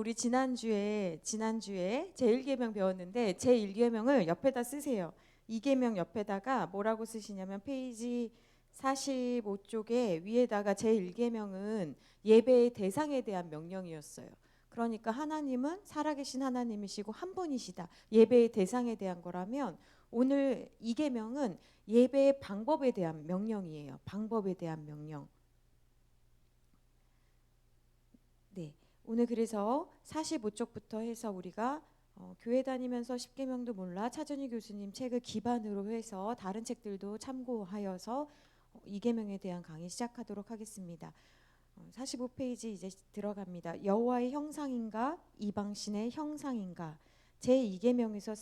우리 지난주에 제1계명 배웠는데 제1계명을 옆에다 쓰세요. 2계명 옆에다가 뭐라고 쓰시냐면 페이지 45쪽에 위에다가 제1계명은 예배의 대상에 대한 명령이었어요. 그러니까 하나님은 살아계신 하나님이시고 한 분이시다. 예배의 대상에 대한 거라면 오늘 2계명은 예배의 방법에 대한 명령이에요. 방법에 대한 명령. 네. 오늘 그래서 45쪽부터 해서 우리가 교회 다니면서 10계명도 몰라 차준희 교수님 책을 기반으로 해서 다른 책들도 참고하여서 2계명에 대한 강의 시작하도록 하겠습니다. 45페이지 이제 들어갑니다. 여호와의 형상인가 이방신의 형상인가. 제2계명에서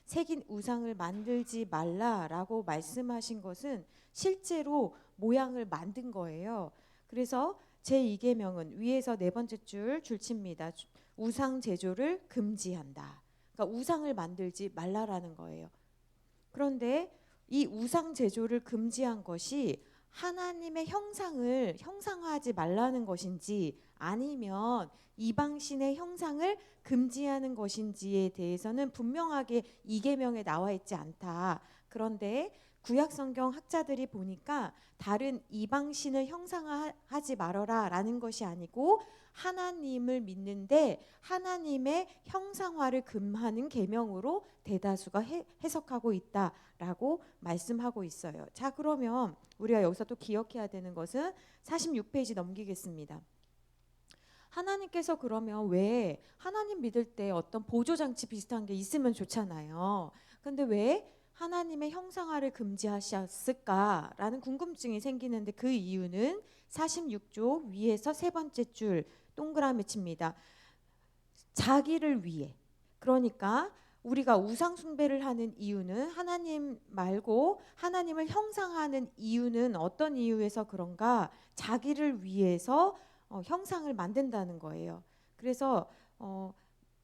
새긴 우상을 만들지 말라라고 말씀하신 것은 실제로 모양을 만든 거예요. 그래서 제2계명은 위에서 네 번째 줄칩니다. 우상 제조를 금지한다. 그러니까 우상을 만들지 말라라는 거예요. 그런데 이 우상 제조를 금지한 것이 하나님의 형상을 형상화하지 말라는 것인지 아니면 이방신의 형상을 금지하는 것인지에 대해서는 분명하게 2계명에 나와 있지 않다. 그런데 구약성경 학자들이 보니까 다른 이방신을 형상화하지 말아라 라는 것이 아니고 하나님을 믿는데 하나님의 형상화를 금하는 계명으로 대다수가 해석하고 있다라고 말씀하고 있어요. 자, 그러면 우리가 여기서 또 기억해야 되는 것은 46페이지 넘기겠습니다. 하나님께서 그러면 왜 하나님 믿을 때 어떤 보조장치 비슷한 게 있으면 좋잖아요. 근데 왜 하나님의 형상화를 금지하셨을까라는 궁금증이 생기는데 그 이유는 46쪽 위에서 세 번째 줄 동그라미 칩니다. 자기를 위해. 그러니까 우리가 우상 숭배를 하는 이유는 하나님 말고 하나님을 형상화하는 이유는 어떤 이유에서 그런가? 자기를 위해서 형상을 만든다는 거예요. 그래서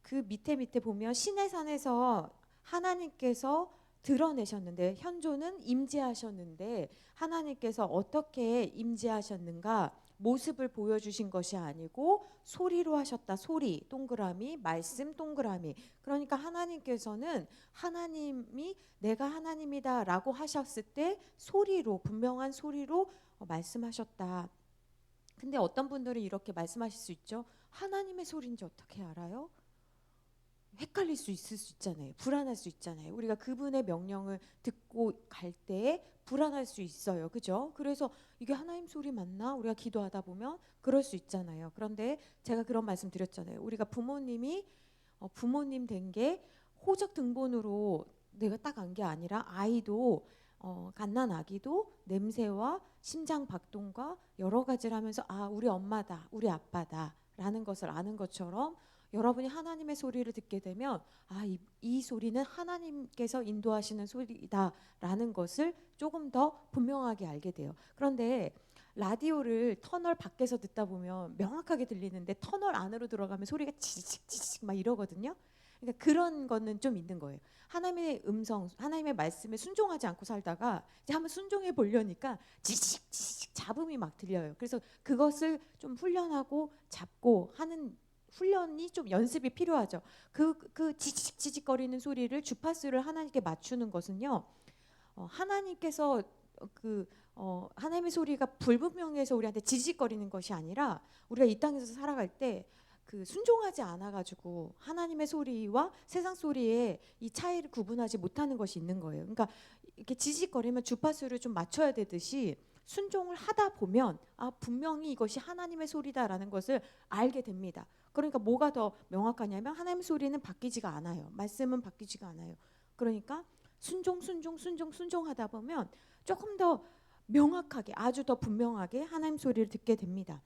그 밑에 보면 시내산에서 하나님께서 드러내셨는데 현조는 임재하셨는데 하나님께서 어떻게 임재하셨는가? 모습을 보여주신 것이 아니고 소리로 하셨다. 소리 동그라미, 말씀 동그라미. 그러니까 하나님께서는 하나님이 내가 하나님이다 라고 하셨을 때 소리로, 분명한 소리로 말씀하셨다. 근데 어떤 분들은 이렇게 말씀하실 수 있죠. 하나님의 소리인지 어떻게 알아요? 헷갈릴 수 있잖아요. 불안할 수 있잖아요. 우리가 그분의 명령을 듣고 갈 때 불안할 수 있어요. 그죠? 그래서 이게 하나님 소리 맞나? 우리가 기도하다 보면 그럴 수 있잖아요. 그런데 제가 그런 말씀 드렸잖아요. 우리가 부모님이 부모님 된 게 호적 등본으로 내가 딱 안 게 아니라 아이도 갓난 아기도 냄새와 심장 박동과 여러 가지를 하면서 아, 우리 엄마다, 우리 아빠다 라는 것을 아는 것처럼 여러분이 하나님의 소리를 듣게 되면 아, 이 소리는 하나님께서 인도하시는 소리다라는 것을 조금 더 분명하게 알게 돼요. 그런데 라디오를 터널 밖에서 듣다 보면 명확하게 들리는데 터널 안으로 들어가면 소리가 지직 막 이러거든요. 그러니까 그런 거는 좀 있는 거예요. 하나님의 음성, 하나님의 말씀에 순종하지 않고 살다가 이제 한번 순종해 보려니까 지직 잡음이 막 들려요. 그래서 그것을 좀 훈련하고 잡고 하는 훈련이 좀 연습이 필요하죠. 그 지직거리는 소리를 주파수를 하나님께 맞추는 것은요. 하나님께서 하나님의 소리가 불분명해서 우리한테 지직거리는 것이 아니라 우리가 이 땅에서 살아갈 때 순종하지 않아가지고 하나님의 소리와 세상 소리의 이 차이를 구분하지 못하는 것이 있는 거예요. 그러니까 이렇게 지직거리면 주파수를 좀 맞춰야 되듯이 순종을 하다 보면 아, 분명히 이것이 하나님의 소리다라는 것을 알게 됩니다. 그러니까 뭐가 더 명확하냐면 하나님의 소리는 바뀌지가 않아요. 말씀은 바뀌지가 않아요. 그러니까 순종하다 보면 조금 더 명확하게 아주 더 분명하게 하나님 소리를 듣게 됩니다.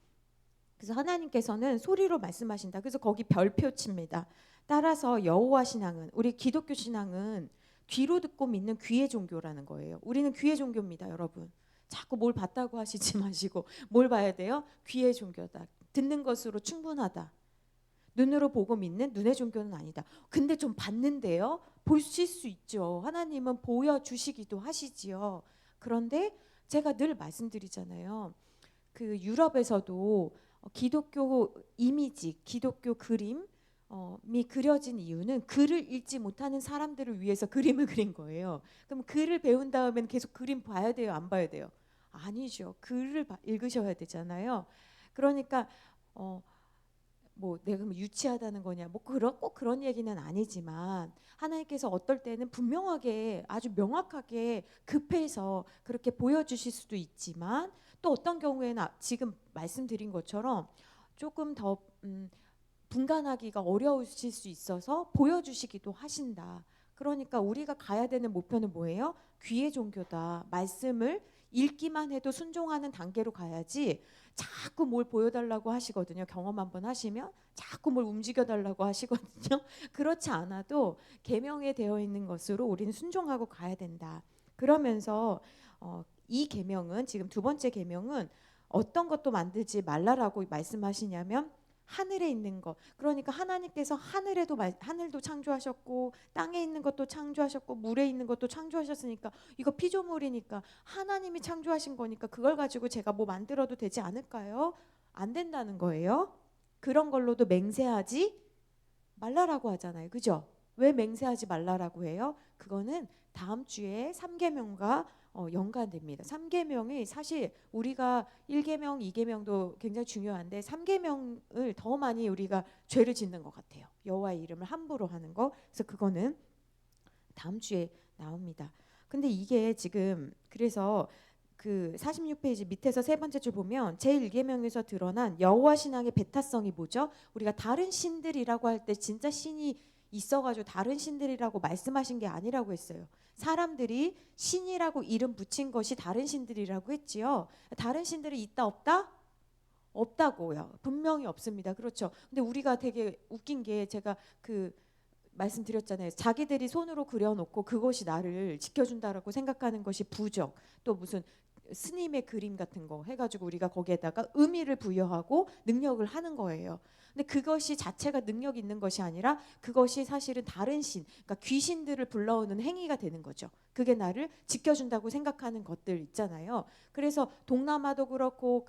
그래서 하나님께서는 소리로 말씀하신다. 그래서 거기 별표 칩니다. 따라서 여호와 신앙은 우리 기독교 신앙은 귀로 듣고 믿는 귀의 종교라는 거예요. 우리는 귀의 종교입니다, 여러분. 자꾸 뭘 봤다고 하시지 마시고 뭘 봐야 돼요? 귀의 종교다. 듣는 것으로 충분하다. 눈으로 보고 믿는 눈의 종교는 아니다. 근데 좀 봤는데요. 보실 수 있죠. 하나님은 보여주시기도 하시지요. 그런데 제가 늘 말씀드리잖아요. 그 유럽에서도 기독교 이미지, 기독교 그림 이 그려진 이유는 글을 읽지 못하는 사람들을 위해서 그림을 그린 거예요. 그럼 글을 배운 다음엔 계속 그림 봐야 돼요, 안 봐야 돼요? 아니죠. 글을 읽으셔야 되잖아요. 그러니까 뭐 내가 뭐 유치하다는 거냐, 뭐 꼭 그런 얘기는 아니지만 하나님께서 어떨 때는 분명하게 아주 명확하게 급해서 그렇게 보여주실 수도 있지만 또 어떤 경우에는 지금 말씀드린 것처럼 조금 더 분간하기가 어려우실 수 있어서 보여주시기도 하신다. 그러니까 우리가 가야 되는 목표는 뭐예요? 귀의 종교다. 말씀을 읽기만 해도 순종하는 단계로 가야지 자꾸 뭘 보여달라고 하시거든요. 경험 한번 하시면 자꾸 뭘 움직여달라고 하시거든요. 그렇지 않아도 계명에 되어 있는 것으로 우리는 순종하고 가야 된다. 그러면서 이 계명은 지금 두 번째 계명은 어떤 것도 만들지 말라라고 말씀하시냐면 하늘에 있는 것. 그러니까 하나님께서 하늘도 창조하셨고 땅에 있는 것도 창조하셨고 물에 있는 것도 창조하셨으니까 이거 피조물이니까 하나님이 창조하신 거니까 그걸 가지고 제가 뭐 만들어도 되지 않을까요? 안 된다는 거예요. 그런 걸로도 맹세하지 말라라고 하잖아요. 그죠? 왜 맹세하지 말라라고 해요? 그거는 다음 주에 3계명과 연관됩니다. 3계명이 사실 우리가 1계명, 2계명도 굉장히 중요한데 3계명을 더 많이 우리가 죄를 짓는 것 같아요. 여호와의 이름을 함부로 하는 거. 그래서 그거는 다음 주에 나옵니다. 근데 이게 지금 그래서 그 46페이지 밑에서 세 번째 줄 보면 제1계명에서 드러난 여호와 신앙의 배타성이 뭐죠? 우리가 다른 신들이라고 할 때 진짜 신이 있어가지고 다른 신들이라고 말씀하신 게 아니라고 했어요. 사람들이 신이라고 이름 붙인 것이 다른 신들이라고 했지요. 다른 신들이 있다 없다? 없다고요. 분명히 없습니다. 그렇죠. 근데 우리가 되게 웃긴 게 제가 그 말씀드렸잖아요. 자기들이 손으로 그려놓고 그것이 나를 지켜준다라고 생각하는 것이 부적, 또 무슨 스님의 그림 같은 거 해가지고 우리가 거기에다가 의미를 부여하고 능력을 하는 거예요. 근데 그것이 자체가 능력 있는 것이 아니라 그것이 사실은 다른 신, 그러니까 귀신들을 불러오는 행위가 되는 거죠. 그게 나를 지켜준다고 생각하는 것들 있잖아요. 그래서 동남아도 그렇고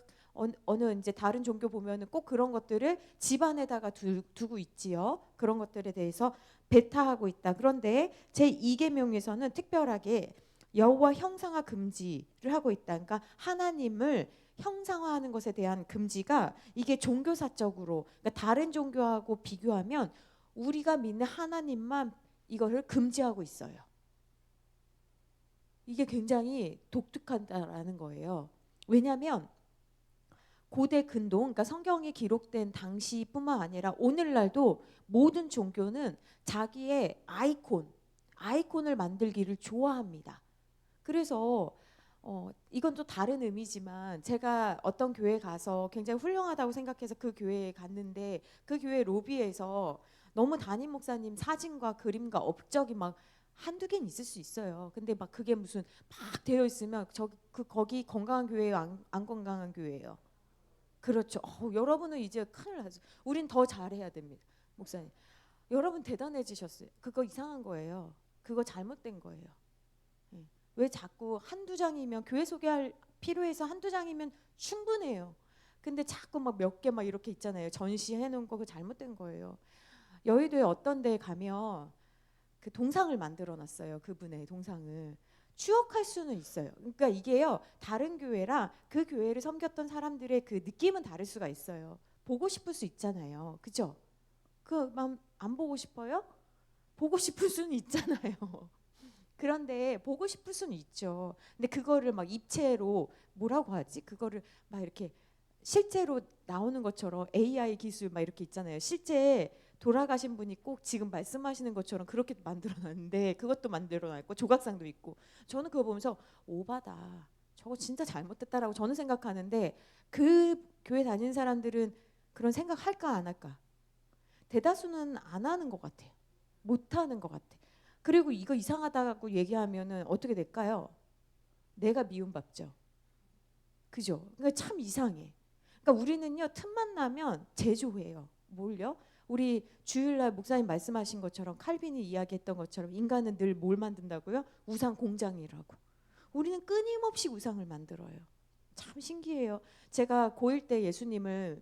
어느 이제 다른 종교 보면은 꼭 그런 것들을 집안에다가 두고 있지요. 그런 것들에 대해서 배타하고 있다. 그런데 제2계명에서는 특별하게 여호와 형상화 금지를 하고 있다. 그러니까 하나님을 형상화하는 것에 대한 금지가 이게 종교사적으로 그러니까 다른 종교하고 비교하면 우리가 믿는 하나님만 이거를 금지하고 있어요. 이게 굉장히 독특하다라는 거예요. 왜냐하면 고대 근동, 그러니까 성경이 기록된 당시뿐만 아니라 오늘날도 모든 종교는 자기의 아이콘을 만들기를 좋아합니다. 그래서 이건 또 다른 의미지만 제가 어떤 교회 가서 굉장히 훌륭하다고 생각해서 그 교회에 갔는데 그 교회 로비에서 너무 담임 목사님 사진과 그림과 업적이 막 한두 개는 있을 수 있어요. 근데 막 그게 무슨 막 되어 있으면 거기 건강한 교회예요, 안 건강한 교회예요? 그렇죠. 여러분은 이제 큰일 나죠. 우린 더 잘해야 됩니다. 목사님. 여러분 대단해지셨어요. 그거 이상한 거예요. 그거 잘못된 거예요. 예. 왜 자꾸 한두 장이면 교회 소개할 필요해서 한두 장이면 충분해요. 근데 자꾸 막 몇 개 막 이렇게 있잖아요. 전시해 놓은 거 그거 잘못된 거예요. 여의도에 어떤 데 가면 그 동상을 만들어 놨어요. 그분의 동상을. 추억할 수는 있어요. 그러니까 이게요. 다른 교회랑 그 교회를 섬겼던 사람들의 그 느낌은 다를 수가 있어요. 보고 싶을 수 있잖아요. 그죠? 그 마음 안 보고 싶어요? 보고 싶을 수는 있잖아요. 그런데 보고 싶을 수는 있죠. 근데 그거를 막 입체로 뭐라고 하지? 그거를 막 이렇게 실제로 나오는 것처럼 AI 기술 막 이렇게 있잖아요. 실제 돌아가신 분이 꼭 지금 말씀하시는 것처럼 그렇게 만들어놨는데 그것도 만들어놨고 조각상도 있고 저는 그거 보면서 오바다. 저거 진짜 잘못됐다라고 저는 생각하는데 그 교회 다니는 사람들은 그런 생각 할까 안 할까? 대다수는 안 하는 것 같아요. 못 하는 것 같아. 그리고 이거 이상하다고 얘기하면은 어떻게 될까요? 내가 미움받죠. 그죠? 그러니까 참 이상해. 그러니까 우리는요 틈만 나면 제조해요. 뭘요? 우리 주일날 목사님 말씀하신 것처럼 칼빈이 이야기했던 것처럼 인간은 늘 뭘 만든다고요? 우상 공장이라고. 우리는 끊임없이 우상을 만들어요. 참 신기해요. 제가 고1 때 예수님을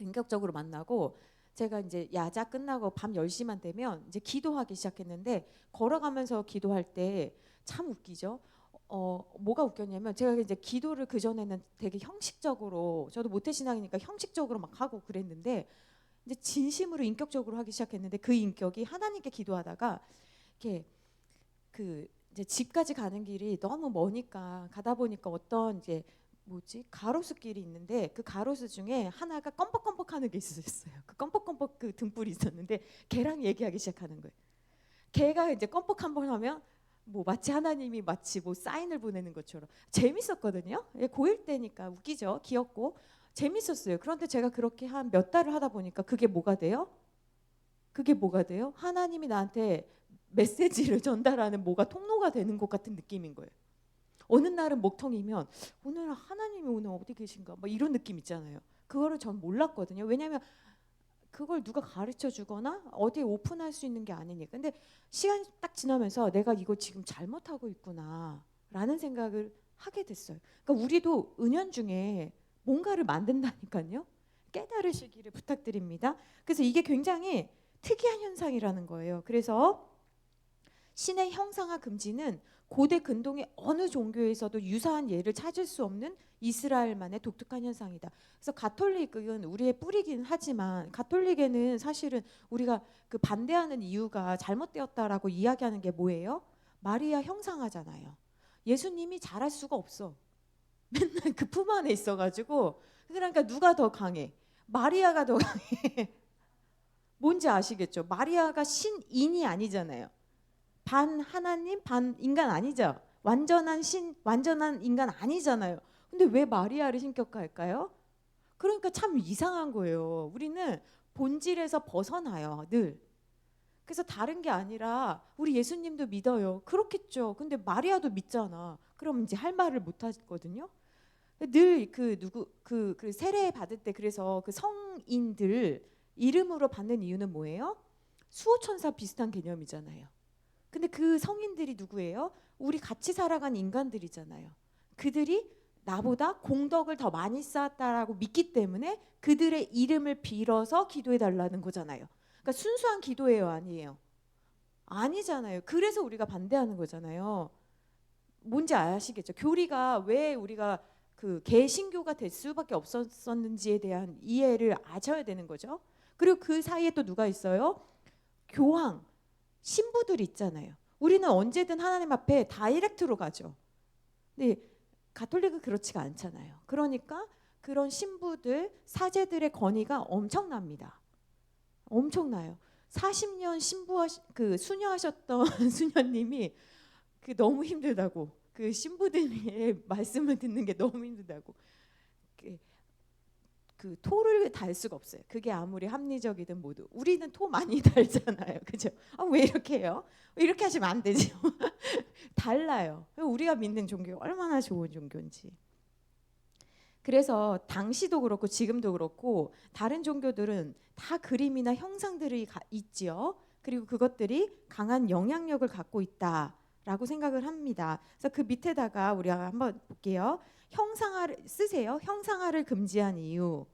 인격적으로 만나고 제가 이제 야자 끝나고 밤 10시만 되면 이제 기도하기 시작했는데 걸어가면서 기도할 때 참 웃기죠. 뭐가 웃겼냐면 제가 이제 기도를 그 전에는 되게 형식적으로 저도 모태신앙이니까 형식적으로 막 하고 그랬는데 이제 진심으로 인격적으로 하기 시작했는데 그 인격이 하나님께 기도하다가 이렇게 그 이제 집까지 가는 길이 너무 머니까 가다 보니까 어떤 이제 뭐지 가로수길이 있는데 그 가로수 중에 하나가 껌뻑껌뻑하는 게 있었어요. 그 껌뻑껌뻑 그 등불이 있었는데 걔랑 얘기하기 시작하는 거예요. 걔가 이제 껌뻑 한 번 하면 뭐 마치 하나님이 마치 뭐 사인을 보내는 것처럼 재밌었거든요. 고1 때니까 웃기죠. 귀엽고 재밌었어요. 그런데 제가 그렇게 한 몇 달을 하다 보니까 그게 뭐가 돼요? 그게 뭐가 돼요? 하나님이 나한테 메시지를 전달하는 뭐가 통로가 되는 것 같은 느낌인 거예요. 어느 날은 목통이면 오늘 하나님이 오늘 어디 계신가 막 이런 느낌 있잖아요. 그거를 전 몰랐거든요. 왜냐하면 그걸 누가 가르쳐 주거나 어디에 오픈할 수 있는 게 아니니까. 근데 시간이 딱 지나면서 내가 이거 지금 잘못하고 있구나 라는 생각을 하게 됐어요. 그러니까 우리도 은연중에 뭔가를 만든다니까요. 깨달으시기를 부탁드립니다. 그래서 이게 굉장히 특이한 현상이라는 거예요. 그래서 신의 형상화 금지는 고대 근동의 어느 종교에서도 유사한 예를 찾을 수 없는 이스라엘만의 독특한 현상이다. 그래서 가톨릭은 우리의 뿌리긴 하지만 가톨릭에는 사실은 우리가 그 반대하는 이유가 잘못되었다라고 이야기하는 게 뭐예요? 마리아 형상화잖아요. 예수님이 잘할 수가 없어. 맨날 그 품 안에 있어가지고 그러니까 누가 더 강해? 마리아가 더 강해. 뭔지 아시겠죠? 마리아가 신인이 아니잖아요. 반 하나님 반 인간 아니죠. 완전한 신 완전한 인간 아니잖아요. 근데 왜 마리아를 신격화할까요? 그러니까 참 이상한 거예요. 우리는 본질에서 벗어나요 늘. 그래서 다른 게 아니라 우리 예수님도 믿어요. 그렇겠죠. 근데 마리아도 믿잖아. 그럼 이제 할 말을 못 하거든요. 늘 그 누구 그 세례 받을 때 그래서 그 성인들 이름으로 받는 이유는 뭐예요? 수호천사 비슷한 개념이잖아요. 근데 그 성인들이 누구예요? 우리 같이 살아간 인간들이잖아요. 그들이 나보다 공덕을 더 많이 쌓았다라고 믿기 때문에 그들의 이름을 빌어서 기도해 달라는 거잖아요. 그러니까 순수한 기도예요, 아니에요? 아니잖아요. 그래서 우리가 반대하는 거잖아요. 뭔지 아시겠죠? 교리가 왜 우리가 그 개신교가 될 수밖에 없었는지에 대한 이해를 아셔야 되는 거죠. 그리고 그 사이에 또 누가 있어요? 교황, 신부들 있잖아요. 우리는 언제든 하나님 앞에 다이렉트로 가죠. 근데 가톨릭은 그렇지가 않잖아요. 그러니까 그런 신부들, 사제들의 권위가 엄청납니다. 엄청나요. 40년 그 수녀하셨던 수녀님이 그 너무 힘들다고. 그 신부들의 말씀을 듣는 게 너무 힘들다고. 그 토를 달 수가 없어요. 그게 아무리 합리적이든 뭐든 우리는 토 많이 달잖아요, 그죠? 왜 이렇게 해요? 이렇게 하시면 안 되죠. 달라요. 우리가 믿는 종교가 얼마나 좋은 종교인지. 그래서 당시도 그렇고 지금도 그렇고 다른 종교들은 다 그림이나 형상들이 있지요. 그리고 그것들이 강한 영향력을 갖고 있다라고 생각을 합니다. 그래서 그 밑에다가 우리가 한번 볼게요. 형상화를 쓰세요. 형상화를 금지한 이유.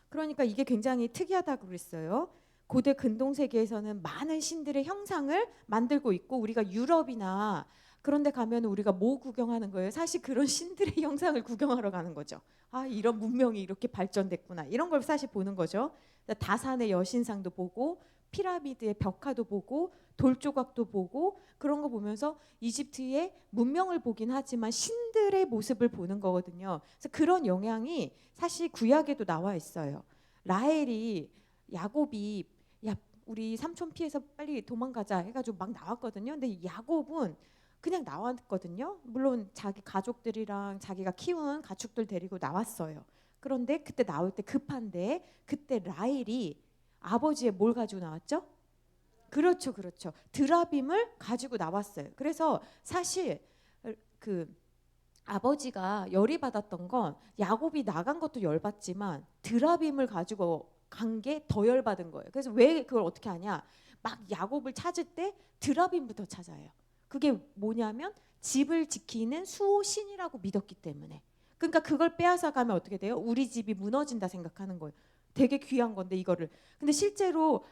그러니까 이게 굉장히 특이하다고 그랬어요. 고대 근동 세계에서는 많은 신들의 형상을 만들고 있고 우리가 유럽이나 그런 데 가면 우리가 뭐 구경하는 거예요? 사실 그런 신들의 형상을 구경하러 가는 거죠. 아, 이런 문명이 이렇게 발전됐구나. 이런 걸 사실 보는 거죠. 다산의 여신상도 보고 피라미드의 벽화도 보고 돌 조각도 보고 그런 거 보면서 이집트의 문명을 보긴 하지만 신들의 모습을 보는 거거든요. 그래서 그런 영향이 사실 구약에도 나와 있어요. 라헬이 야곱이 야 우리 삼촌 피해서 빨리 도망가자 해가지고 막 나왔거든요. 근데 야곱은 그냥 나왔거든요. 물론 자기 가족들이랑 자기가 키운 가축들 데리고 나왔어요. 그런데 그때 나올 때 급한데 그때 라헬이 아버지의 뭘 가지고 나왔죠? 그렇죠, 그렇죠. 드라빔을 가지고 나왔어요. 그래서 사실 그 아버지가 열이 받았던 건 야곱이 나간 것도 열받지만 드라빔을 가지고 간 게 더 열받은 거예요. 그래서 왜 그걸 어떻게 하냐? 막 야곱을 찾을 때 드라빔부터 찾아요. 그게 뭐냐면 집을 지키는 수호신이라고 믿었기 때문에. 그러니까 그걸 빼앗아 가면 어떻게 돼요? 우리 집이 무너진다 생각하는 거예요. 되게 귀한 건데 이거를. 근데 실제로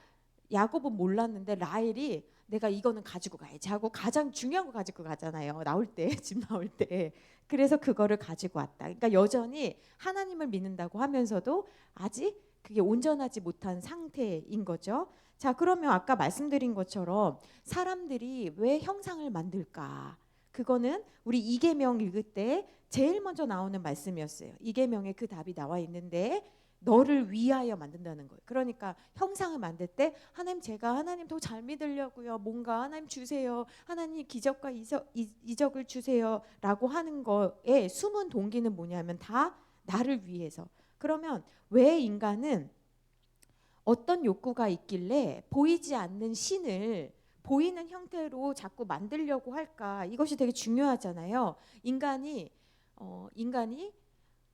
야곱은 몰랐는데 라헬이 내가 이거는 가지고 가야지 하고 가장 중요한 거 가지고 가잖아요. 나올 때, 집 나올 때. 그래서 그거를 가지고 왔다. 그러니까 여전히 하나님을 믿는다고 하면서도 아직 그게 온전하지 못한 상태인 거죠. 자, 그러면 아까 말씀드린 것처럼 사람들이 왜 형상을 만들까? 그거는 우리 이계명 읽을 때 제일 먼저 나오는 말씀이었어요. 이계명에 그 답이 나와 있는데 너를 위하여 만든다는 거예요. 그러니까 형상을 만들 때 하나님 제가 하나님 더 잘 믿으려고요. 뭔가 하나님 주세요. 하나님 기적과 이적을 주세요. 라고 하는 거에 숨은 동기는 뭐냐면 다 나를 위해서. 그러면 왜 인간은 어떤 욕구가 있길래 보이지 않는 신을 보이는 형태로 자꾸 만들려고 할까? 이것이 되게 중요하잖아요. 인간이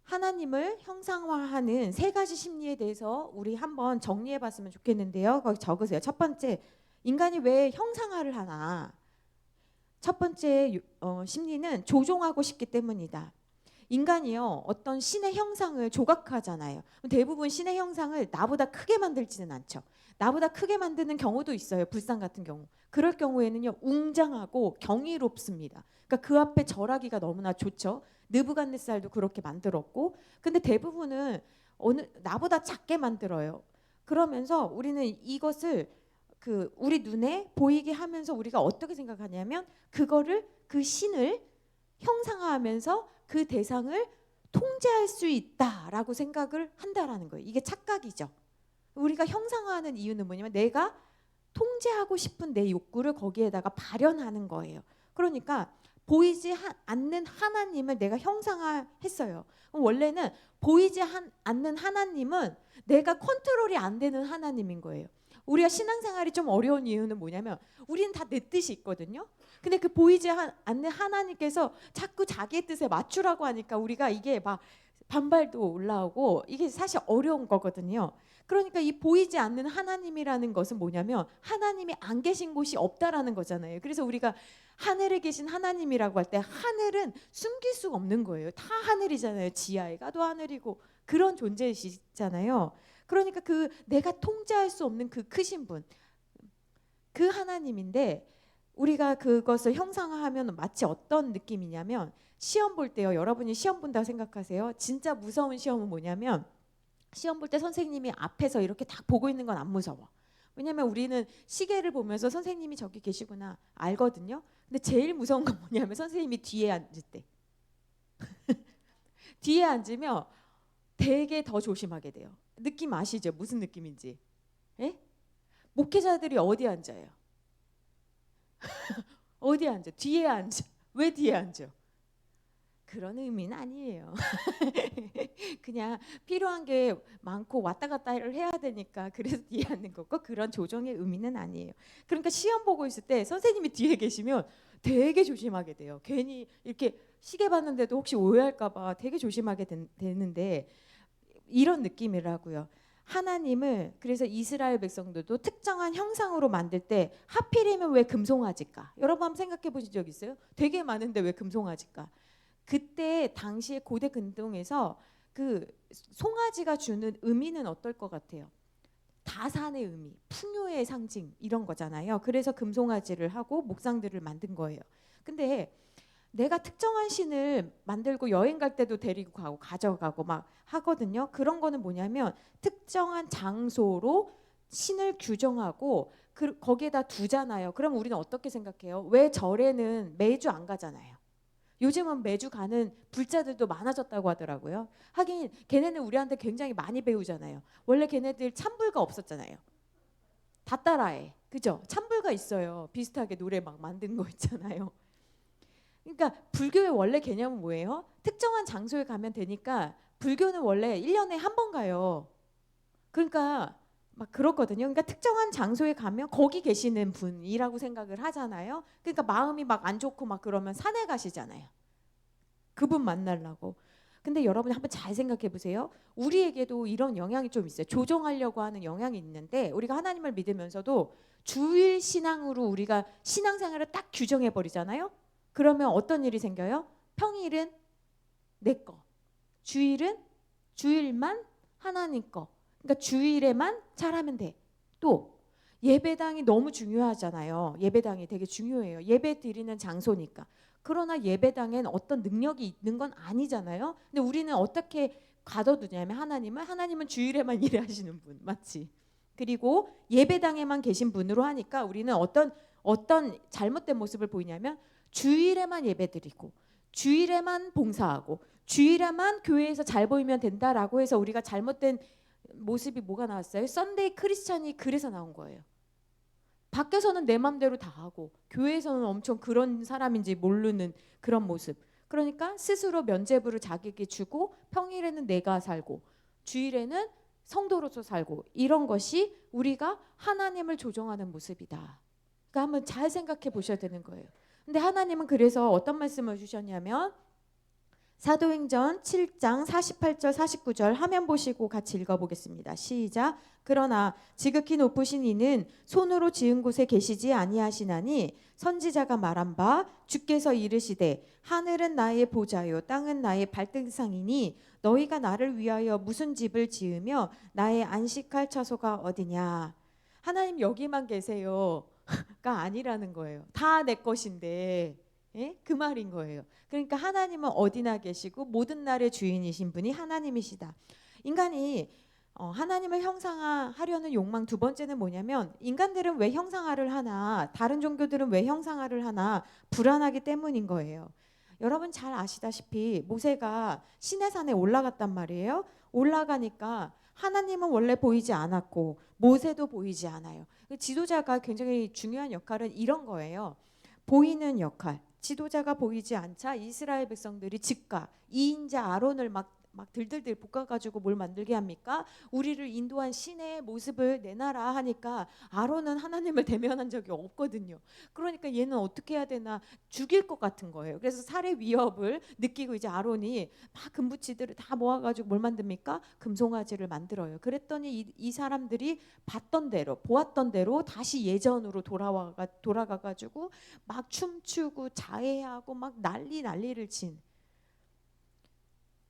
하나님을 형상화하는 세 가지 심리에 대해서 우리 한번 정리해 봤으면 좋겠는데요. 거기 적으세요. 첫 번째, 인간이 왜 형상화를 하나? 첫 번째 심리는 조종하고 싶기 때문이다. 인간이요, 어떤 신의 형상을 조각하잖아요. 대부분 신의 형상을 나보다 크게 만들지는 않죠. 나보다 크게 만드는 경우도 있어요. 불상 같은 경우. 그럴 경우에는요, 웅장하고 경이롭습니다. 그러니까 그 앞에 절하기가 너무나 좋죠. 느부갓네살도 그렇게 만들었고, 근데 대부분은 나보다 작게 만들어요. 그러면서 우리는 이것을 우리 눈에 보이게 하면서 우리가 어떻게 생각하냐면 그거를 그 신을 형상화하면서 그 대상을 통제할 수 있다라고 생각을 한다라는 거예요. 이게 착각이죠. 우리가 형상화하는 이유는 뭐냐면 내가 통제하고 싶은 내 욕구를 거기에다가 발현하는 거예요. 그러니까 보이지 않는 하나님을 내가 형상화했어요. 원래는 보이지 않는 하나님은 내가 컨트롤이 안 되는 하나님인 거예요. 우리가 신앙생활이 좀 어려운 이유는 뭐냐면 우리는 다 내 뜻이 있거든요. 근데 그 보이지 않는 하나님께서 자꾸 자기의 뜻에 맞추라고 하니까 우리가 이게 막 반발도 올라오고 이게 사실 어려운 거거든요. 그러니까 이 보이지 않는 하나님이라는 것은 뭐냐면 하나님이 안 계신 곳이 없다라는 거잖아요. 그래서 우리가 하늘에 계신 하나님이라고 할 때 하늘은 숨길 수가 없는 거예요. 다 하늘이잖아요. 지하에 가도 하늘이고 그런 존재이시잖아요. 그러니까 내가 통제할 수 없는 그 크신 분, 그 하나님인데 우리가 그것을 형상화하면 마치 어떤 느낌이냐면 시험 볼 때요. 여러분이 시험 본다고 생각하세요. 진짜 무서운 시험은 뭐냐면 시험 볼 때 선생님이 앞에서 이렇게 딱 보고 있는 건 안 무서워. 왜냐면 우리는 시계를 보면서 선생님이 저기 계시구나 알거든요. 근데 제일 무서운 건 뭐냐면 선생님이 뒤에 앉을 때. 뒤에 앉으면 되게 더 조심하게 돼요. 느낌 아시죠? 무슨 느낌인지. 에? 목회자들이 어디 앉아요? 어디 앉아? 뒤에 앉아. 왜 뒤에 앉아? 그런 의미는 아니에요. 그냥 필요한 게 많고 왔다 갔다를 해야 되니까 그래서 뒤에 앉는 거고 그런 조정의 의미는 아니에요. 그러니까 시험 보고 있을 때 선생님이 뒤에 계시면 되게 조심하게 돼요. 괜히 이렇게 시계 봤는데도 혹시 오해할까 봐 되게 조심하게 되는데 이런 느낌이라고요. 하나님을 그래서 이스라엘 백성들도 특정한 형상으로 만들 때 하필이면 왜 금송아지일까? 여러분 한번 생각해 보신 적 있어요? 되게 많은데 왜 금송아지일까? 그때 당시에 고대 근동에서 그 송아지가 주는 의미는 어떨 것 같아요? 다산의 의미, 풍요의 상징 이런 거잖아요. 그래서 금송아지를 하고 목상들을 만든 거예요. 근데 내가 특정한 신을 만들고 여행 갈 때도 데리고 가고 가져가고 막 하거든요. 그런 거는 뭐냐면 특정한 장소로 신을 규정하고 거기에다 두잖아요. 그럼 우리는 어떻게 생각해요? 왜 절에는 매주 안 가잖아요. 요즘은 매주 가는 불자들도 많아졌다고 하더라고요. 하긴 걔네는 우리한테 굉장히 많이 배우잖아요. 원래 걔네들 찬불가 없었잖아요. 다 따라해. 그죠? 찬불가 있어요. 비슷하게 노래 막 만든 거 있잖아요. 그러니까 불교의 원래 개념은 뭐예요? 특정한 장소에 가면 되니까 불교는 원래 1년에 한 번 가요. 그러니까 막 그렇거든요. 그러니까 특정한 장소에 가면 거기 계시는 분이라고 생각을 하잖아요. 그러니까 마음이 막 안 좋고 막 그러면 산에 가시잖아요. 그분 만나려고. 근데 여러분 한번 잘 생각해 보세요. 우리에게도 이런 영향이 좀 있어요. 조종하려고 하는 영향이 있는데 우리가 하나님을 믿으면서도 주일 신앙으로 우리가 신앙생활을 딱 규정해 버리잖아요. 그러면 어떤 일이 생겨요? 평일은 내 거, 주일만 하나님 거. 그러니까 주일에만 잘하면 돼. 또 예배당이 너무 중요하잖아요. 예배당이 되게 중요해요. 예배 드리는 장소니까. 그러나 예배당엔 어떤 능력이 있는 건 아니잖아요. 근데 우리는 어떻게 가둬두냐면 하나님은 주일에만 일하시는 분, 맞지? 그리고 예배당에만 계신 분으로 하니까 우리는 어떤 잘못된 모습을 보이냐면 주일에만 예배드리고 주일에만 봉사하고 주일에만 교회에서 잘 보이면 된다라고 해서 우리가 잘못된 모습이 뭐가 나왔어요? 썬데이 크리스찬이 그래서 나온 거예요. 밖에서는 내 맘대로 다 하고 교회에서는 엄청 그런 사람인지 모르는 그런 모습. 그러니까 스스로 면죄부를 자기에게 주고 평일에는 내가 살고 주일에는 성도로서 살고 이런 것이 우리가 하나님을 조종하는 모습이다. 그러니까 한번 잘 생각해 보셔야 되는 거예요. 근데 하나님은 그래서 어떤 말씀을 주셨냐면 사도행전 7장 48절 49절 화면 보시고 같이 읽어보겠습니다. 시작. 그러나 지극히 높으신 이는 손으로 지은 곳에 계시지 아니하시나니 선지자가 말한 바 주께서 이르시되 하늘은 나의 보좌요 땅은 나의 발등상이니 너희가 나를 위하여 무슨 집을 지으며 나의 안식할 처소가 어디냐. 하나님 여기만 계세요가 아니라는 거예요. 다 내 것인데 예? 그 말인 거예요. 그러니까 하나님은 어디나 계시고 모든 날의 주인이신 분이 하나님이시다. 인간이 하나님을 형상화하려는 욕망 두 번째는 뭐냐면 인간들은 왜 형상화를 하나 다른 종교들은 왜 형상화를 하나 불안하기 때문인 거예요. 여러분 잘 아시다시피 모세가 시내산에 올라갔단 말이에요. 올라가니까 하나님은 원래 보이지 않았고 모세도 보이지 않아요. 지도자가 굉장히 중요한 역할은 이런 거예요. 보이는 역할. 지도자가 보이지 않자 이스라엘 백성들이 즉각 2인자 아론을 막 들들들 볶아가지고 뭘 만들게 합니까? 우리를 인도한 신의 모습을 내놔라 하니까 아론은 하나님을 대면한 적이 없거든요. 그러니까 얘는 어떻게 해야 되나 죽일 것 같은 거예요. 그래서 살해 위협을 느끼고 이제 아론이 막 금붙이들을 다 모아가지고 뭘 만듭니까? 금송아지를 만들어요. 그랬더니 이 사람들이 봤던 대로 보았던 대로 다시 예전으로 돌아가가지고 막 춤추고 자해하고 막 난리를 친.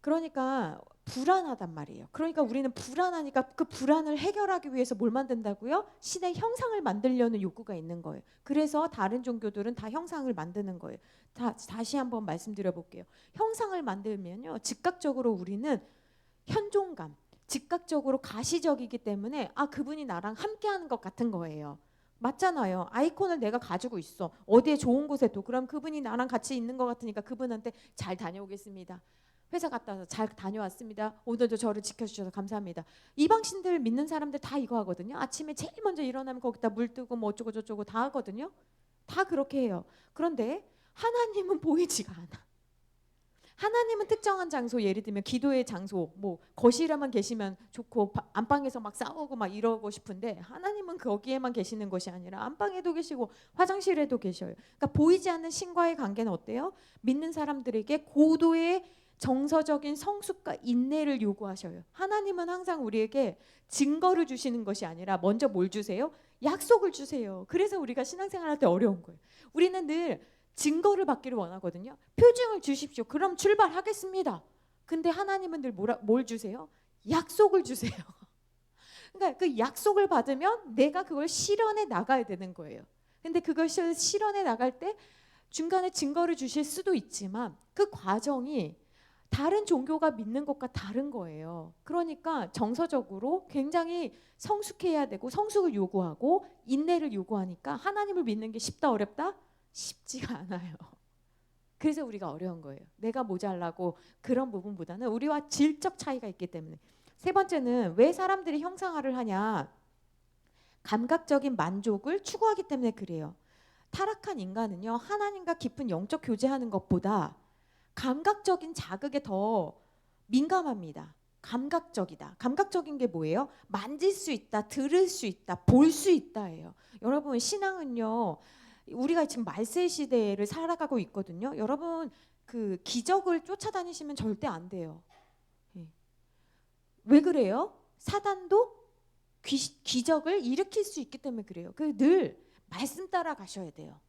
그러니까 불안하단 말이에요. 그러니까 우리는 불안하니까 그 불안을 해결하기 위해서 뭘 만든다고요? 신의 형상을 만들려는 욕구가 있는 거예요. 그래서 다른 종교들은 다 형상을 만드는 거예요. 다시 한번 말씀드려 볼게요. 형상을 만들면요. 즉각적으로 우리는 현존감, 즉각적으로 가시적이기 때문에 아 그분이 나랑 함께하는 것 같은 거예요. 맞잖아요. 아이콘을 내가 가지고 있어. 어디에 좋은 곳에도. 그럼 그분이 나랑 같이 있는 것 같으니까 그분한테 잘 다녀오겠습니다. 회사 갔다 와서 잘 다녀왔습니다. 오늘도 저를 지켜주셔서 감사합니다. 이방신들 믿는 사람들 다 이거 하거든요. 아침에 제일 먼저 일어나면 거기다 물 뜨고 뭐 어쩌고 저쩌고 다 하거든요. 다 그렇게 해요. 그런데 하나님은 보이지가 않아. 하나님은 특정한 장소, 예를 들면 기도의 장소, 뭐 거실에만 계시면 좋고 안방에서 막 싸우고 막 이러고 싶은데 하나님은 거기에만 계시는 것이 아니라 안방에도 계시고 화장실에도 계셔요. 그러니까 보이지 않는 신과의 관계는 어때요? 믿는 사람들에게 고도의 정서적인 성숙과 인내를 요구하셔요. 하나님은 항상 우리에게 증거를 주시는 것이 아니라 먼저 뭘 주세요? 약속을 주세요. 그래서 우리가 신앙생활할 때 어려운 거예요. 우리는 늘 증거를 받기를 원하거든요. 표징을 주십시오. 그럼 출발하겠습니다. 근데 하나님은 늘 뭘 주세요? 약속을 주세요. 그러니까 그 약속을 받으면 내가 그걸 실현해 나가야 되는 거예요. 근데 그걸 실현해 나갈 때 중간에 증거를 주실 수도 있지만 그 과정이 다른 종교가 믿는 것과 다른 거예요. 그러니까 정서적으로 굉장히 성숙해야 되고 성숙을 요구하고 인내를 요구하니까 하나님을 믿는 게 쉽다 어렵다? 쉽지가 않아요. 그래서 우리가 어려운 거예요. 내가 모자라고 그런 부분보다는 우리와 질적 차이가 있기 때문에. 세 번째는 왜 사람들이 형상화를 하냐? 감각적인 만족을 추구하기 때문에 그래요. 타락한 인간은요. 하나님과 깊은 영적 교제하는 것보다 감각적인 자극에 더 민감합니다. 감각적이다. 감각적인 게 뭐예요? 만질 수 있다, 들을 수 있다, 볼 수 있다예요. 여러분 신앙은요. 우리가 지금 말세 시대를 살아가고 있거든요. 여러분 그 기적을 쫓아다니시면 절대 안 돼요. 왜 그래요? 사단도 기적을 일으킬 수 있기 때문에 그래요. 늘 말씀 따라 가셔야 돼요.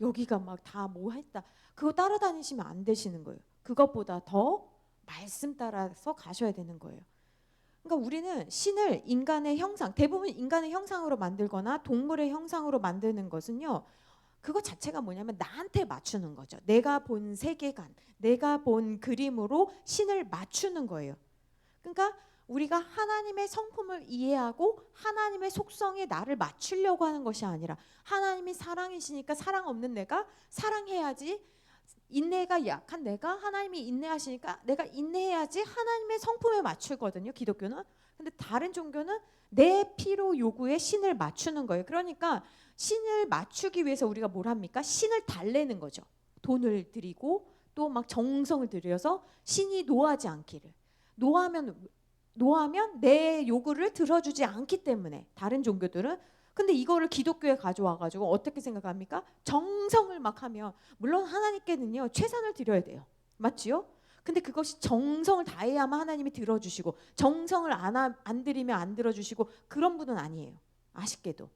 여기가 막 다 뭐 했다. 그거 따라다니시면 안 되시는 거예요. 그것보다 더 말씀 따라서 가셔야 되는 거예요. 그러니까 우리는 신을 인간의 형상, 대부분 인간의 형상으로 만들거나 동물의 형상으로 만드는 것은요, 그거 자체가 뭐냐면 나한테 맞추는 거죠. 내가 본 세계관, 내가 본 그림으로 신을 맞추는 거예요. 그러니까 우리가 하나님의 성품을 이해하고 하나님의 속성에 나를 맞추려고 하는 것이 아니라, 하나님이 사랑이시니까 사랑 없는 내가 사랑해야지, 인내가 약한 내가 하나님이 인내하시니까 내가 인내해야지, 하나님의 성품에 맞추거든요, 기독교는. 근데 다른 종교는 내 필요 요구에 신을 맞추는 거예요. 그러니까 신을 맞추기 위해서 우리가 뭘 합니까? 신을 달래는 거죠. 돈을 들이고 또 막 정성을 들여서 신이 노하지 않기를. 노하면 내 요구를 들어주지 않기 때문에. 다른 종교들은. 근데 이거를 기독교에 가져와가지고 어떻게 생각합니까? 정성을 막 하면, 물론 하나님께는요 최선을 드려야 돼요, 맞지요? 근데 그것이 정성을 다해야만 하나님이 들어주시고, 정성을 안 들이면 안 들어주시고, 그런 분은 아니에요. 아쉽게도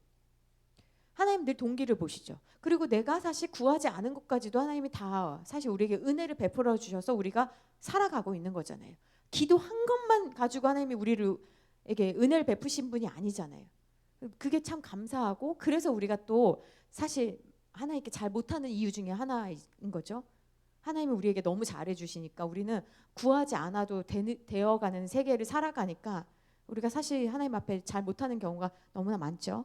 하나님 늘 동기를 보시죠. 그리고 내가 사실 구하지 않은 것까지도 하나님이 다 사실 우리에게 은혜를 베풀어 주셔서 우리가 살아가고 있는 거잖아요. 기도한 것만 가지고 하나님이 우리에게 은혜를 베푸신 분이 아니잖아요. 그게 참 감사하고, 그래서 우리가 또 사실 하나님께 잘 못하는 이유 중에 하나인 거죠. 하나님이 우리에게 너무 잘해 주시니까 우리는 구하지 않아도 되어가는 세계를 살아가니까 우리가 사실 하나님 앞에 잘 못하는 경우가 너무나 많죠.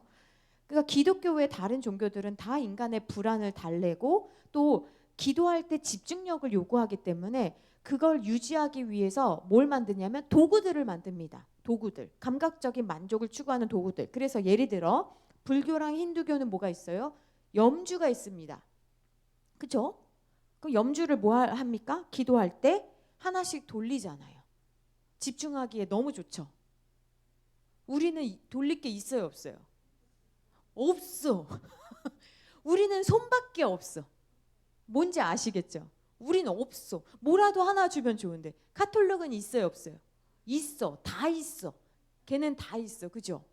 그러니까 기독교 외 다른 종교들은 다 인간의 불안을 달래고 또 기도할 때 집중력을 요구하기 때문에 그걸 유지하기 위해서 뭘 만드냐면 도구들을 만듭니다. 도구들, 감각적인 만족을 추구하는 도구들. 그래서 예를 들어 불교랑 힌두교는 뭐가 있어요? 염주가 있습니다. 그죠? 그럼 염주를 뭐 합니까? 기도할 때 하나씩 돌리잖아요. 집중하기에 너무 좋죠. 우리는 돌릴 게 있어요, 없어요? 없어. 우리는 손밖에 없어. 뭔지 아시겠죠? 우리는 없어. 뭐라도 하나 주면 좋은데. 카톨릭은 있어요, 없어요? 있어. 다 있어. 걔는 다 있어. 그죠?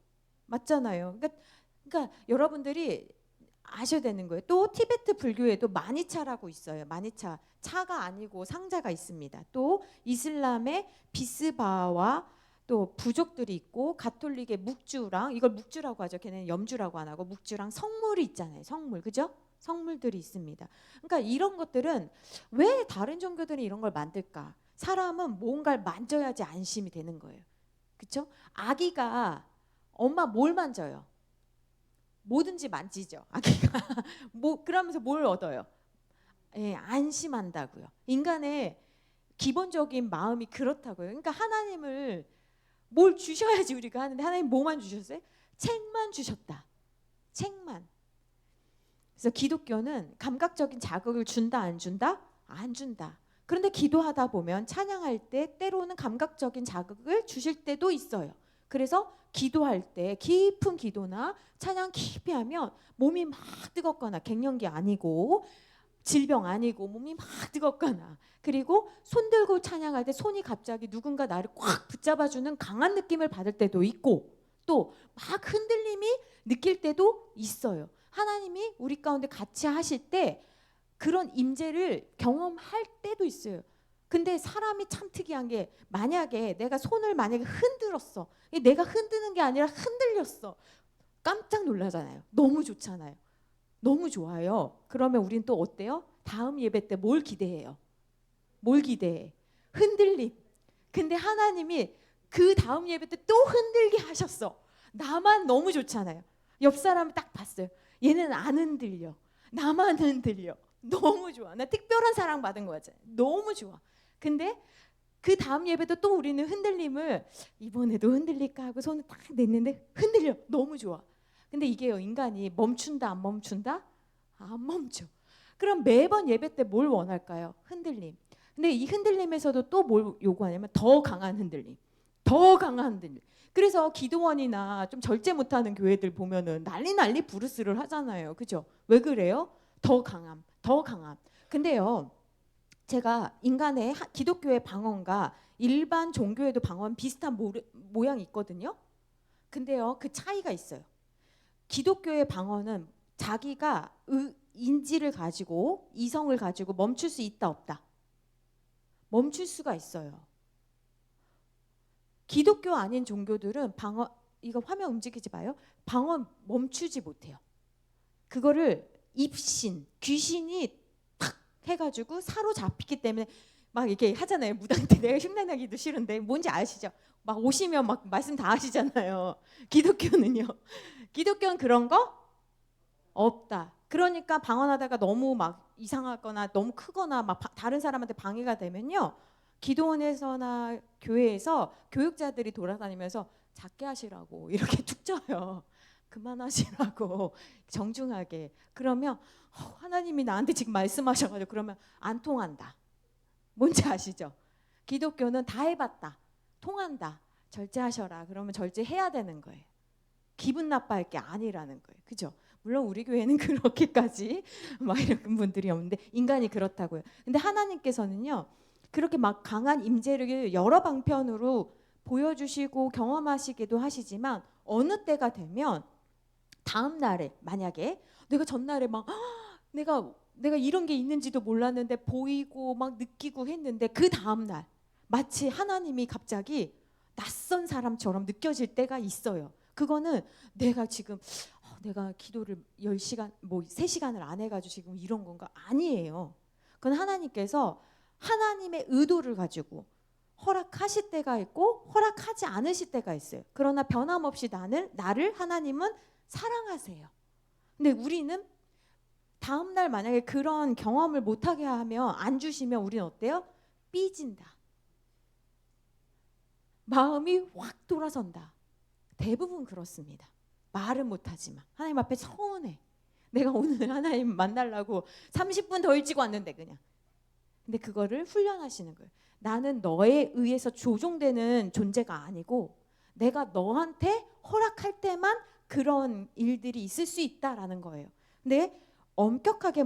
맞잖아요. 그러니까 여러분들이 아셔야 되는 거예요. 또 티베트 불교에도 마니차라고 있어요. 마니차. 차가 아니고 상자가 있습니다. 또 이슬람의 비스바와 또 부족들이 있고, 가톨릭의 묵주랑, 이걸 묵주라고 하죠. 걔는 염주라고 안 하고 묵주랑 성물이 있잖아요. 성물. 그죠? 성물들이 있습니다. 그러니까 이런 것들은 왜 다른 종교들이 이런 걸 만들까? 사람은 뭔가를 만져야지 안심이 되는 거예요. 그렇죠? 아기가 엄마 뭘 만져요? 뭐든지 만지죠. 아기가 그러면서 뭘 얻어요? 예, 안심한다고요. 인간의 기본적인 마음이 그렇다고요. 그러니까 하나님을 뭘 주셔야지 우리가 하는데, 하나님 뭐만 주셨어요? 책만 주셨다. 책만. 그래서 기독교는 감각적인 자극을 준다, 안 준다? 안 준다. 그런데 기도하다 보면 찬양할 때 때로는 감각적인 자극을 주실 때도 있어요. 그래서 기도할 때 깊은 기도나 찬양 깊이 하면 몸이 막 뜨겁거나, 갱년기 아니고 질병 아니고 몸이 막 뜨겁거나, 그리고 손 들고 찬양할 때 손이 갑자기 누군가 나를 꽉 붙잡아주는 강한 느낌을 받을 때도 있고, 또 막 흔들림이 느낄 때도 있어요. 하나님이 우리 가운데 같이 하실 때 그런 임재를 경험할 때도 있어요. 근데 사람이 참 특이한 게, 만약에 내가 손을 만약에 흔들었어, 내가 흔드는 게 아니라 흔들렸어, 깜짝 놀라잖아요. 너무 좋잖아요. 너무 좋아요. 그러면 우린 또 어때요? 다음 예배 때 뭘 기대해요? 뭘 기대해? 흔들림. 근데 하나님이 그 다음 예배 때 또 흔들게 하셨어. 나만 너무 좋잖아요. 옆 사람을 딱 봤어요. 얘는 안 흔들려. 나만 흔들려. 너무 좋아. 나 특별한 사랑 받은 거 같잖아요. 너무 좋아. 근데 그 다음 예배도 또 우리는 흔들림을, 이번에도 흔들릴까 하고 손을 딱 냈는데 흔들려. 너무 좋아. 근데 이게요, 인간이 멈춘다 안 멈춘다? 안 멈춰. 그럼 매번 예배 때 뭘 원할까요? 흔들림. 근데 이 흔들림에서도 또 뭘 요구하냐면 더 강한 흔들림. 더 강한 흔들림. 그래서 기도원이나 좀 절제 못하는 교회들 보면은 난리 부르스를 하잖아요. 그죠? 왜 그래요? 더 강함, 더 강함. 근데요, 제가 인간의 기독교의 방언과 일반 종교에도 방언 비슷한 모양이 있거든요. 근데요, 그 차이가 있어요. 기독교의 방언은 자기가 인지를 가지고, 이성을 가지고 멈출 수 있다 없다? 멈출 수가 있어요. 기독교 아닌 종교들은 방언, 이거 화면 움직이지 마요. 방언 멈추지 못해요. 그거를 입신, 귀신이 탁 해가지고 사로잡히기 때문에 막 이렇게 하잖아요. 무당 때 내가 흉내내기도 싫은데 뭔지 아시죠? 막 오시면 막 말씀 다 하시잖아요. 기독교는요. 기독교는 그런 거 없다. 그러니까 방언하다가 너무 막 이상하거나 너무 크거나 막 다른 사람한테 방해가 되면요. 기도원에서나 교회에서 교육자들이 돌아다니면서 작게 하시라고 이렇게 툭 져요. 그만하시라고 정중하게. 그러면 하나님이 나한테 지금 말씀하셔가지고 그러면 안 통한다. 뭔지 아시죠? 기독교는 다 해봤다. 통한다. 절제하셔라. 그러면 절제해야 되는 거예요. 기분 나빠할 게 아니라는 거예요. 그죠? 물론 우리 교회는 그렇게까지 막 이런 분들이 없는데 인간이 그렇다고요. 근데 하나님께서는요. 그렇게 막 강한 임재를 여러 방편으로 보여주시고 경험하시기도 하시지만 어느 때가 되면 다음 날에 만약에 내가 전날에 막 내가 이런 게 있는지도 몰랐는데 보이고 막 느끼고 했는데 그 다음 날 마치 하나님이 갑자기 낯선 사람처럼 느껴질 때가 있어요. 그거는 내가 지금 내가 기도를 10시간 뭐 3시간을 안 해가지고 지금 이런 건가? 아니에요. 그건 하나님께서 하나님의 의도를 가지고 허락하실 때가 있고 허락하지 않으실 때가 있어요. 그러나 변함없이 나를 하나님은 사랑하세요. 근데 우리는 다음날 만약에 그런 경험을 못하게 하면 안 주시면 우리는 어때요? 삐진다. 마음이 확 돌아선다. 대부분 그렇습니다. 말은 못하지만 하나님 앞에 서운해. 내가 오늘 하나님 만나려고 30분 더 일찍 왔는데 그냥. 근데 그거를 훈련하시는 거예요. 나는 너에 의해서 조종되는 존재가 아니고 내가 너한테 허락할 때만 그런 일들이 있을 수 있다라는 거예요. 근데 엄격하게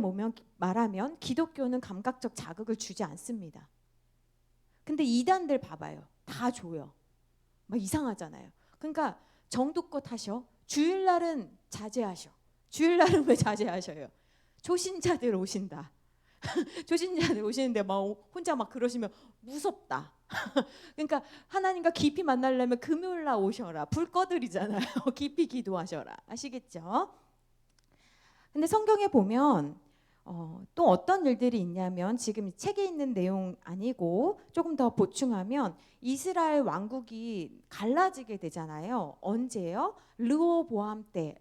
말하면 기독교는 감각적 자극을 주지 않습니다. 근데 이단들 봐봐요. 다 줘요. 막 이상하잖아요. 그러니까 정도껏 하셔. 주일날은 자제하셔. 주일날은 왜 자제하셔요? 초신자들 오신다. 초신자들 오시는데 막 혼자 막 그러시면 무섭다. 그러니까 하나님과 깊이 만나려면 금요일날 오셔라. 불 꺼드리잖아요. 깊이 기도하셔라. 아시겠죠? 근데 성경에 보면 또 어떤 일들이 있냐면 지금 책에 있는 내용 아니고 조금 더 보충하면 이스라엘 왕국이 갈라지게 되잖아요. 언제요? 르호보암 때.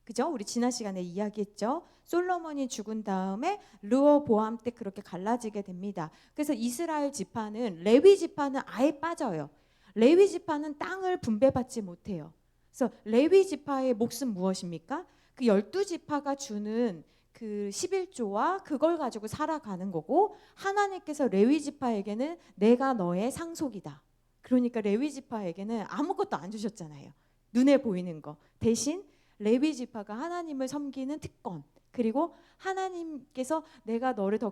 그죠? 우리 지난 시간에 이야기했죠. 솔로몬이 죽은 다음에 르호보암 때 그렇게 갈라지게 됩니다. 그래서 이스라엘 지파는 레위 지파는 아예 빠져요. 레위 지파는 땅을 분배받지 못해요. 그래서 레위 지파의 몫은 무엇입니까? 그 12지파가 주는 그 11조와 그걸 가지고 살아가는 거고 하나님께서 레위 지파에게는 내가 너의 상속이다. 그러니까 레위 지파에게는 아무것도 안 주셨잖아요. 눈에 보이는 거. 대신 레위 지파가 하나님을 섬기는 특권 그리고 하나님께서 내가 너를 더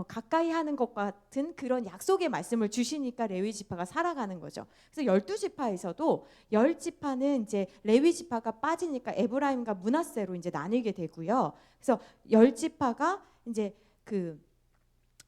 가까이 하는 것 같은 그런 약속의 말씀을 주시니까 레위 지파가 살아가는 거죠. 그래서 12지파에서도 10지파는 이제 레위 지파가 빠지니까 에브라임과 므낫세로 이제 나뉘게 되고요. 그래서 10지파가 이제 그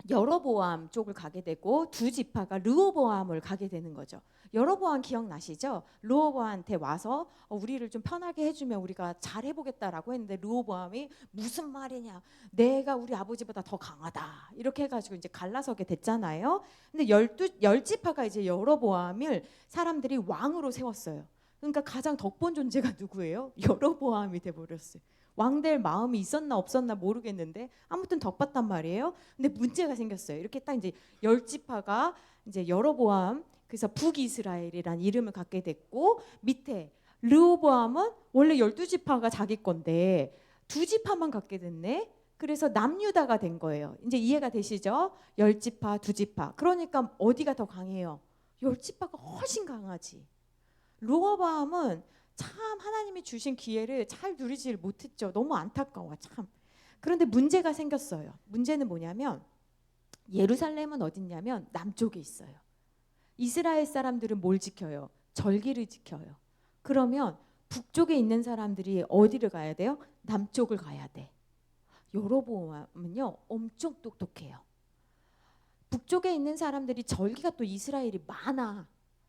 여로보암 쪽을 가게 되고 2지파가 르호보암을 가게 되는 거죠. 여로보암 기억나시죠? 르호보암한테 와서 우리를 좀 편하게 해주면 우리가 잘 해보겠다라고 했는데 르호보암이 무슨 말이냐? 내가 우리 아버지보다 더 강하다. 이렇게 해가지고 이제 갈라서게 됐잖아요. 근데 10지파가 이제 여로보암을 사람들이 왕으로 세웠어요. 그러니까 가장 덕본 존재가 누구예요? 여로보암이 돼버렸어요. 왕될 마음이 있었나 없었나 모르겠는데 아무튼 덕봤단 말이에요. 근데 문제가 생겼어요. 이렇게 딱 이제 10지파가 이제 여로보암 그래서 북이스라엘이라는 이름을 갖게 됐고 밑에 르호보암은 원래 12지파가 자기 건데 2지파만 갖게 됐네. 그래서 남유다가 된 거예요. 이제 이해가 되시죠? 10지파, 2지파. 그러니까 어디가 더 강해요? 10지파가 훨씬 강하지. 르호보암은 참 하나님이 주신 기회를 잘 누리질 못했죠. 너무 안타까워 참. 그런데 문제가 생겼어요. 문제는 뭐냐면 예루살렘은 어딨냐면 남쪽에 있어요. 이스라엘 사람들은 뭘 지켜요? 절기를 지켜요. 그러면 북쪽에 있는 사람들이 어디를 가야 돼요? 남쪽을 가야 돼. 여로보암은요 엄청 똑똑해요. 북쪽에 있는 사람들이 절기가 또 이스라엘이 많아.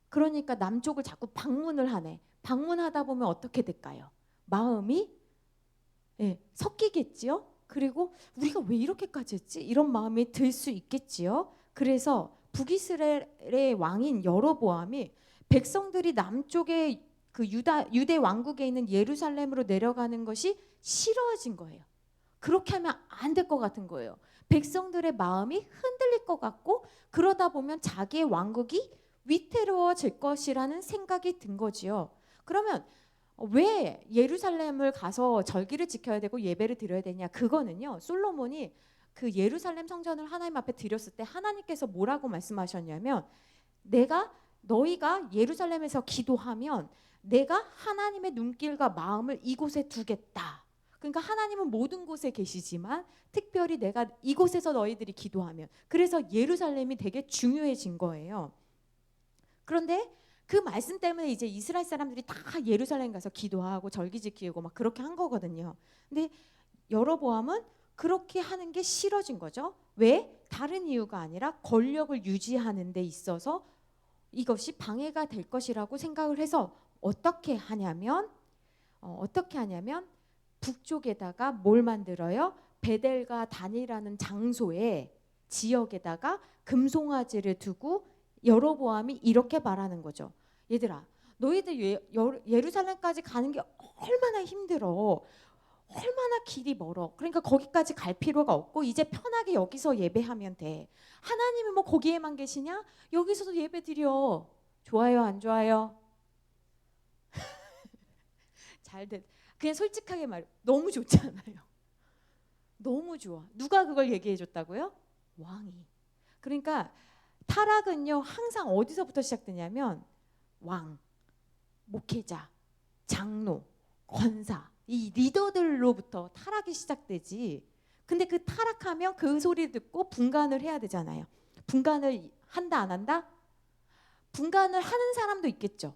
그러니까 남쪽을 자꾸 방문을 하네. 방문하다 보면 어떻게 될까요? 마음이 섞이겠지요. 그리고 우리가 왜 이렇게까지 했지? 이런 마음이 들 수 있겠지요. 그래서 북이스라엘의 왕인 여로보암이 백성들이 남쪽에 그 유대 왕국에 있는 예루살렘으로 내려가는 것이 싫어진 거예요. 그렇게 하면 안 될 것 같은 거예요. 백성들의 마음이 흔들릴 것 같고, 그러다 보면 자기의 왕국이 위태로워질 것이라는 생각이 든 거지요. 그러면 왜 예루살렘을 가서 절기를 지켜야 되고 예배를 드려야 되냐? 그거는요, 솔로몬이 그 예루살렘 성전을 하나님 앞에 드렸을 때 하나님께서 뭐라고 말씀하셨냐면, 너희가 예루살렘에서 기도하면 내가 하나님의 눈길과 마음을 이곳에 두겠다. 그러니까 하나님은 모든 곳에 계시지만 특별히 내가 이곳에서 너희들이 기도하면, 그래서 예루살렘이 되게 중요해진 거예요. 그런데 그 말씀 때문에 이제 이스라엘 사람들이 다 예루살렘 가서 기도하고 절기 지키고 막 그렇게 한 거거든요. 근데 여로보암은 그렇게 하는 게 싫어진 거죠. 왜? 다른 이유가 아니라 권력을 유지하는 데 있어서 이것이 방해가 될 것이라고 생각을 해서 어떻게 하냐면 북쪽에다가 뭘 만들어요? 베델과 단이라는 장소에, 지역에다가 금송아지를 두고 여로보암이 이렇게 말하는 거죠. 얘들아, 너희들 예루살렘까지 가는 게 얼마나 힘들어. 얼마나 길이 멀어. 그러니까 거기까지 갈 필요가 없고 이제 편하게 여기서 예배하면 돼. 하나님이 뭐 거기에만 계시냐? 여기서도 예배 드려. 좋아요, 안 좋아요? 잘 됐. 그냥 솔직하게 말해. 너무 좋잖아요. 너무 좋아. 누가 그걸 얘기해 줬다고요? 왕이. 그러니까 타락은요, 항상 어디서부터 시작되냐면 왕, 목회자, 장로, 권사, 이 리더들로부터 타락이 시작되지. 근데 그 타락하면 그 소리 듣고 분간을 해야 되잖아요. 분간을 한다 안 한다? 분간을 하는 사람도 있겠죠.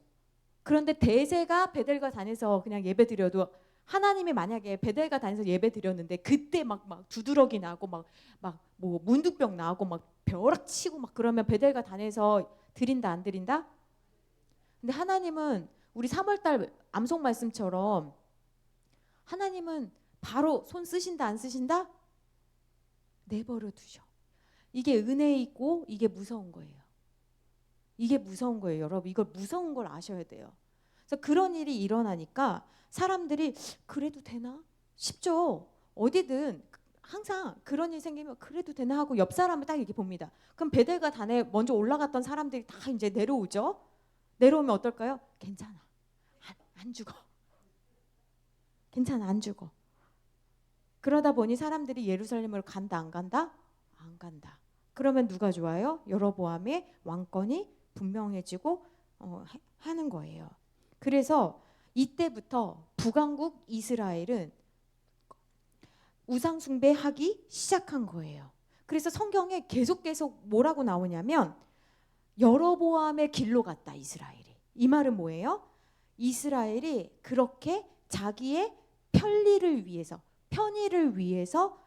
그런데 대세가 베델과 단에서 그냥 예배 드려도, 하나님이 만약에 베델과 단에서 예배 드렸는데 그때 막 두드러기 나고 막 뭐 문두병 나고 막 벼락 치고 막 그러면 베델과 단에서 드린다 안 드린다? 근데 하나님은 우리 3월달 암송 말씀처럼 하나님은 바로 손 쓰신다 안 쓰신다? 내버려 두셔. 이게 은혜이고 이게 무서운 거예요. 이게 무서운 거예요, 여러분. 이걸 무서운 걸 아셔야 돼요. 그래서 그런 일이 일어나니까 사람들이 그래도 되나 싶죠. 어디든 항상 그런 일이 생기면 그래도 되나 하고 옆 사람을 딱 이렇게 봅니다. 그럼 베델과 단에 먼저 올라갔던 사람들이 다 이제 내려오죠. 내려오면 어떨까요? 괜찮아, 안 죽어. 괜찮아, 안 죽어. 그러다 보니 사람들이 예루살렘으로 간다 안 간다? 안 간다. 그러면 누가 좋아요? 여로보암의 왕권이 분명해지고 하는 거예요. 그래서 이때부터 북왕국 이스라엘은 우상 숭배하기 시작한 거예요. 그래서 성경에 계속 뭐라고 나오냐면 여로보암의 길로 갔다 이스라엘이. 이 말은 뭐예요? 이스라엘이 그렇게 자기의 편리를 위해서, 편의를 위해서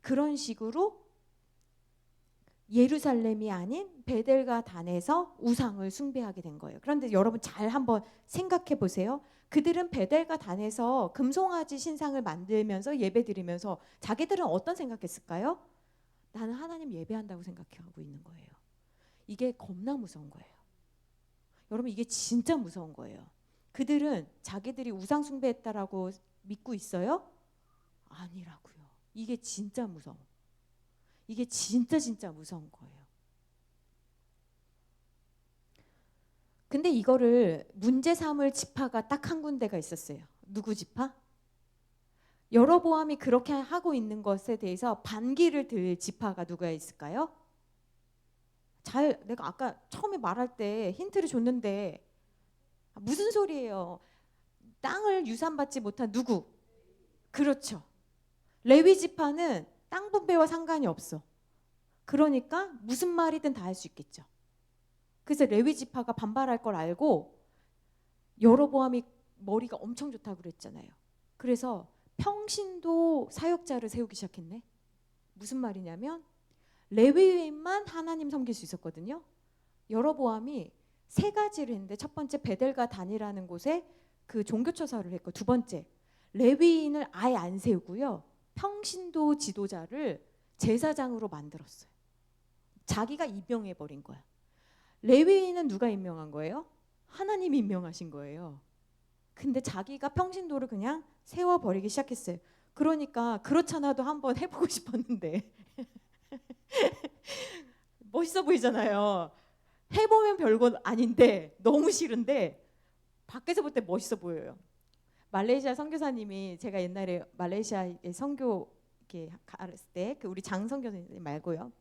그런 식으로 예루살렘이 아닌 베델과 단에서 우상을 숭배하게 된 거예요. 그런데 여러분 잘 한번 생각해 보세요. 그들은 베델과 단에서 금송아지 신상을 만들면서 예배드리면서 자기들은 어떤 생각했을까요? 나는 하나님 예배한다고 생각하고 있는 거예요. 이게 겁나 무서운 거예요. 여러분 이게 진짜 무서운 거예요. 그들은 자기들이 우상 숭배했다라고 믿고 있어요? 아니라고요. 이게 진짜 무서워. 이게 진짜 무서운 거예요. 근데 이거를 문제 삼을 지파가 딱 한 군데가 있었어요. 누구 지파? 여로보암이 그렇게 하고 있는 것에 대해서 반기를 들 지파가 누가 있을까요? 내가 아까 처음에 말할 때 힌트를 줬는데 무슨 소리예요? 땅을 유산받지 못한 누구? 그렇죠. 레위 지파는 땅 분배와 상관이 없어. 그러니까 무슨 말이든 다 할 수 있겠죠. 그래서 레위 지파가 반발할 걸 알고 여로보암이 머리가 엄청 좋다고 그랬잖아요. 그래서 평신도 사역자를 세우기 시작했네. 무슨 말이냐면 레위인만 하나님 섬길 수 있었거든요. 여로보암이 세 가지를 했는데 첫 번째 베델과 단이라는 곳에 그 종교처사를 했고 두 번째 레위인을 아예 안 세우고요. 평신도 지도자를 제사장으로 만들었어요. 자기가 임명해버린 거야. 레위인은 누가 임명한 거예요? 하나님이 임명하신 거예요. 근데 자기가 평신도를 그냥 세워버리기 시작했어요. 그러니까 그렇잖아도 한번 해보고 싶었는데 멋있어 보이잖아요. 해보면 별건 아닌데 너무 싫은데 밖에서 볼 때 멋있어 보여요. 말레이시아 선교사님이 제가 옛날에 말레이시아에 선교 이렇게 갔을 때 그 우리 장 선교사님 말고요.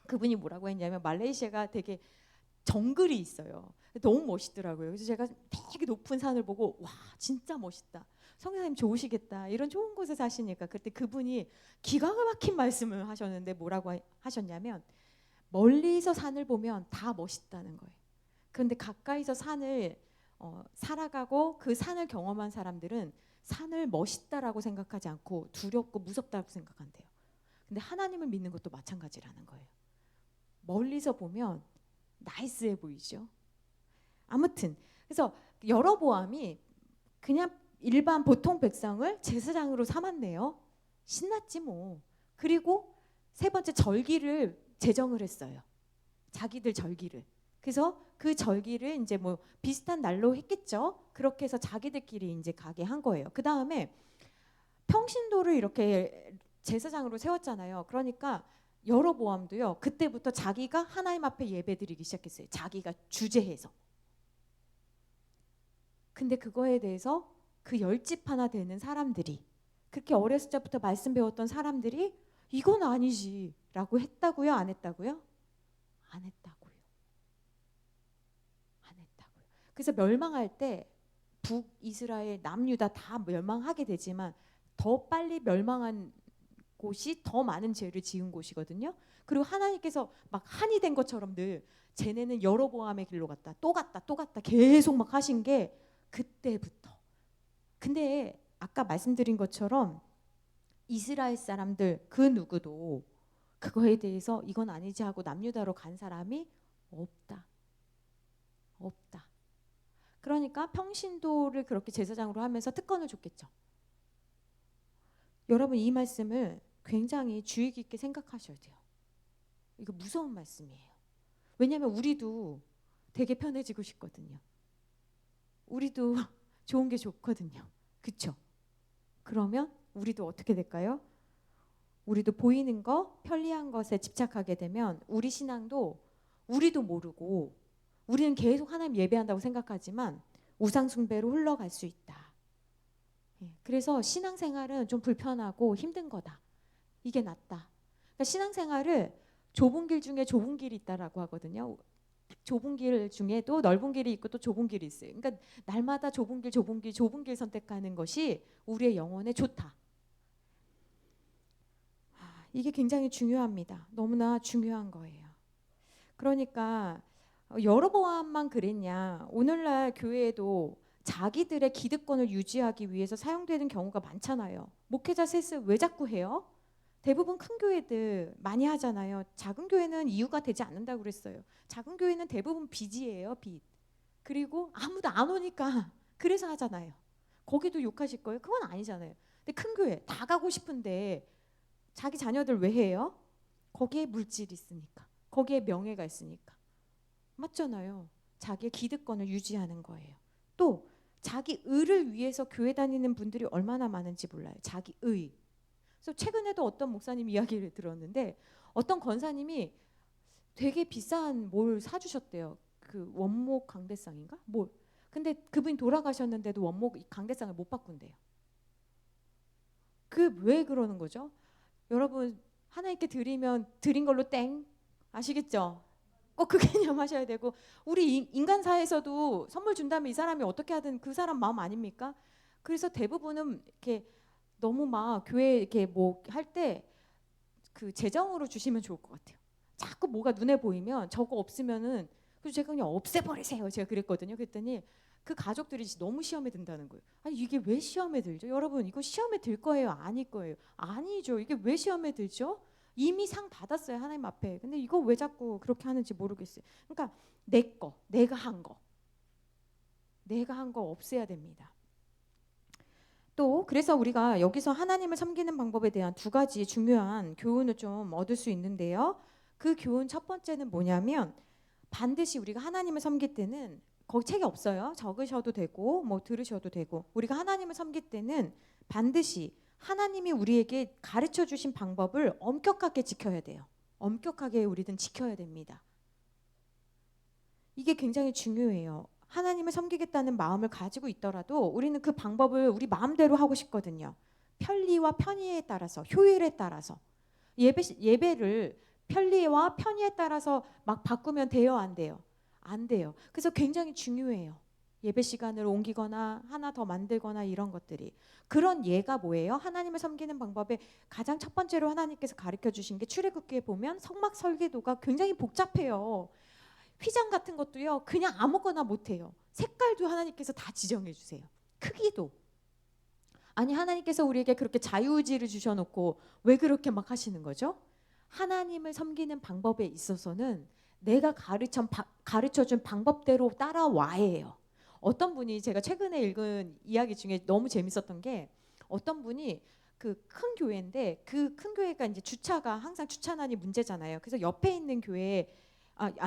그분이 뭐라고 했냐면 말레이시아가 되게 정글이 있어요. 너무 멋있더라고요. 그래서 제가 되게 높은 산을 보고 와 진짜 멋있다. 선교사님 좋으시겠다. 이런 좋은 곳에 사시니까 그때 그분이 기가 막힌 말씀을 하셨는데 뭐라고 하셨냐면 멀리서 산을 보면 다 멋있다는 거예요. 그런데 가까이서 산을 살아가고 그 산을 경험한 사람들은 산을 멋있다라고 생각하지 않고 두렵고 무섭다고 생각한대요. 근데 하나님을 믿는 것도 마찬가지라는 거예요. 멀리서 보면 나이스해 보이죠. 아무튼 그래서 여로보암이 그냥 일반 보통 백성을 제사장으로 삼았네요. 신났지 뭐. 그리고 세 번째 절기를 제정을 했어요. 자기들 절기를. 그래서 그 절기를 이제 뭐 비슷한 날로 했겠죠. 그렇게 해서 자기들끼리 이제 가게 한 거예요. 그 다음에 평신도를 이렇게 제사장으로 세웠잖아요. 그러니까 여로보암도요. 그때부터 자기가 하나님 앞에 예배드리기 시작했어요. 자기가 주재해서. 근데 그거에 대해서 그 10집 하나 되는 사람들이 그렇게 어렸을 때부터 말씀 배웠던 사람들이 이건 아니지 라고 했다고요? 안 했다고요? 안 했다고요. 안 했다고요. 그래서 멸망할 때 북이스라엘 남유다 다 멸망하게 되지만 더 빨리 멸망한 곳이 더 많은 죄를 지은 곳이거든요. 그리고 하나님께서 막 한이 된 것처럼 늘 쟤네는 여로보암의 길로 갔다 또 갔다 또 갔다 계속 막 하신 게 그때부터. 근데 아까 말씀드린 것처럼 이스라엘 사람들 그 누구도 그거에 대해서 이건 아니지 하고 남유다로 간 사람이 없다. 없다. 그러니까 평신도를 그렇게 제사장으로 하면서 특권을 줬겠죠. 여러분 이 말씀을 굉장히 주의 깊게 생각하셔야 돼요. 이거 무서운 말씀이에요. 왜냐하면 우리도 되게 편해지고 싶거든요. 우리도 좋은 게 좋거든요. 그렇죠? 그러면 우리도 어떻게 될까요? 우리도 보이는 거, 편리한 것에 집착하게 되면 우리 신앙도 우리도 모르고 우리는 계속 하나님 예배한다고 생각하지만 우상 숭배로 흘러갈 수 있다. 그래서 신앙생활은 좀 불편하고 힘든 거다. 이게 낫다. 그러니까 신앙생활을 좁은 길 중에 좁은 길이 있다라고 하거든요. 좁은 길 중에도 넓은 길이 있고 또 좁은 길이 있어요. 그러니까 날마다 좁은 길, 좁은 길, 좁은 길 선택하는 것이 우리의 영혼에 좋다. 이게 굉장히 중요합니다. 너무나 중요한 거예요. 그러니까 여로보암만 그랬냐? 오늘날 교회에도 자기들의 기득권을 유지하기 위해서 사용되는 경우가 많잖아요. 목회자 셋을 왜 자꾸 해요? 대부분 큰 교회들 많이 하잖아요. 작은 교회는 이유가 되지 않는다고 그랬어요. 작은 교회는 대부분 빚이에요, 빚. 그리고 아무도 안 오니까 그래서 하잖아요. 거기도 욕하실 거예요? 그건 아니잖아요. 근데 큰 교회 다 가고 싶은데 자기 자녀들 왜 해요? 거기에 물질이 있으니까. 거기에 명예가 있으니까. 맞잖아요. 자기의 기득권을 유지하는 거예요. 또 자기 의를 위해서 교회 다니는 분들이 얼마나 많은지 몰라요. 자기 의. 그래서 최근에도 어떤 목사님 이야기를 들었는데 어떤 권사님이 되게 비싼 뭘 사주셨대요. 그 원목 강대상인가? 뭘. 근데 그분이 돌아가셨는데도 원목 강대상을 못 바꾼대요. 그 왜 그러는 거죠? 여러분 하나님께 드리면 드린 걸로 땡 아시겠죠? 꼭 그 개념 하셔야 되고 우리 인간사에서도 선물 준다면 이 사람이 어떻게 하든 그 사람 마음 아닙니까? 그래서 대부분은 이렇게 너무 막 교회 이렇게 뭐 할 때 그 재정으로 주시면 좋을 것 같아요. 자꾸 뭐가 눈에 보이면 저거 없으면은 그래서 제가 그냥 없애버리세요. 제가 그랬거든요. 그랬더니 그 가족들이 너무 시험에 든다는 거예요. 아니 이게 왜 시험에 들죠? 여러분 이거 시험에 들 거예요? 아닐 거예요? 아니죠. 이게 왜 시험에 들죠? 이미 상 받았어요, 하나님 앞에. 근데 이거 왜 자꾸 그렇게 하는지 모르겠어요. 그러니까 내 거, 내가 한 거 없애야 됩니다. 또 그래서 우리가 여기서 하나님을 섬기는 방법에 대한 두 가지 중요한 교훈을 좀 얻을 수 있는데요. 그 교훈 첫 번째는 뭐냐면, 반드시 우리가 하나님을 섬길 때는, 거기 책이 없어요. 적으셔도 되고 뭐 들으셔도 되고, 우리가 하나님을 섬길 때는 반드시 하나님이 우리에게 가르쳐 주신 방법을 엄격하게 지켜야 돼요. 엄격하게 우리는 지켜야 됩니다. 이게 굉장히 중요해요. 하나님을 섬기겠다는 마음을 가지고 있더라도 우리는 그 방법을 우리 마음대로 하고 싶거든요. 편리와 편의에 따라서, 효율에 따라서. 예배를 편리와 편의에 따라서 막 바꾸면 돼요, 안 돼요? 안 돼요. 그래서 굉장히 중요해요. 예배 시간을 옮기거나 하나 더 만들거나 이런 것들이. 그런 예가 뭐예요? 하나님을 섬기는 방법에 가장 첫 번째로 하나님께서 가르쳐 주신 게, 출애굽기에 보면 성막 설계도가 굉장히 복잡해요. 휘장 같은 것도요, 그냥 아무거나 못해요. 색깔도 하나님께서 다 지정해 주세요. 크기도. 아니, 하나님께서 우리에게 그렇게 자유의지를 주셔놓고 왜 그렇게 막 하시는 거죠? 하나님을 섬기는 방법에 있어서는 내가 가르쳐준 방법대로 따라와야 해요. 어떤 분이, 제가 최근에 읽은 이야기 중에 너무 재밌었던 게, 어떤 분이 그 큰 교회인데, 그 큰 교회가 이제 주차가 항상 주차난이 문제잖아요. 그래서 옆에 있는 교회에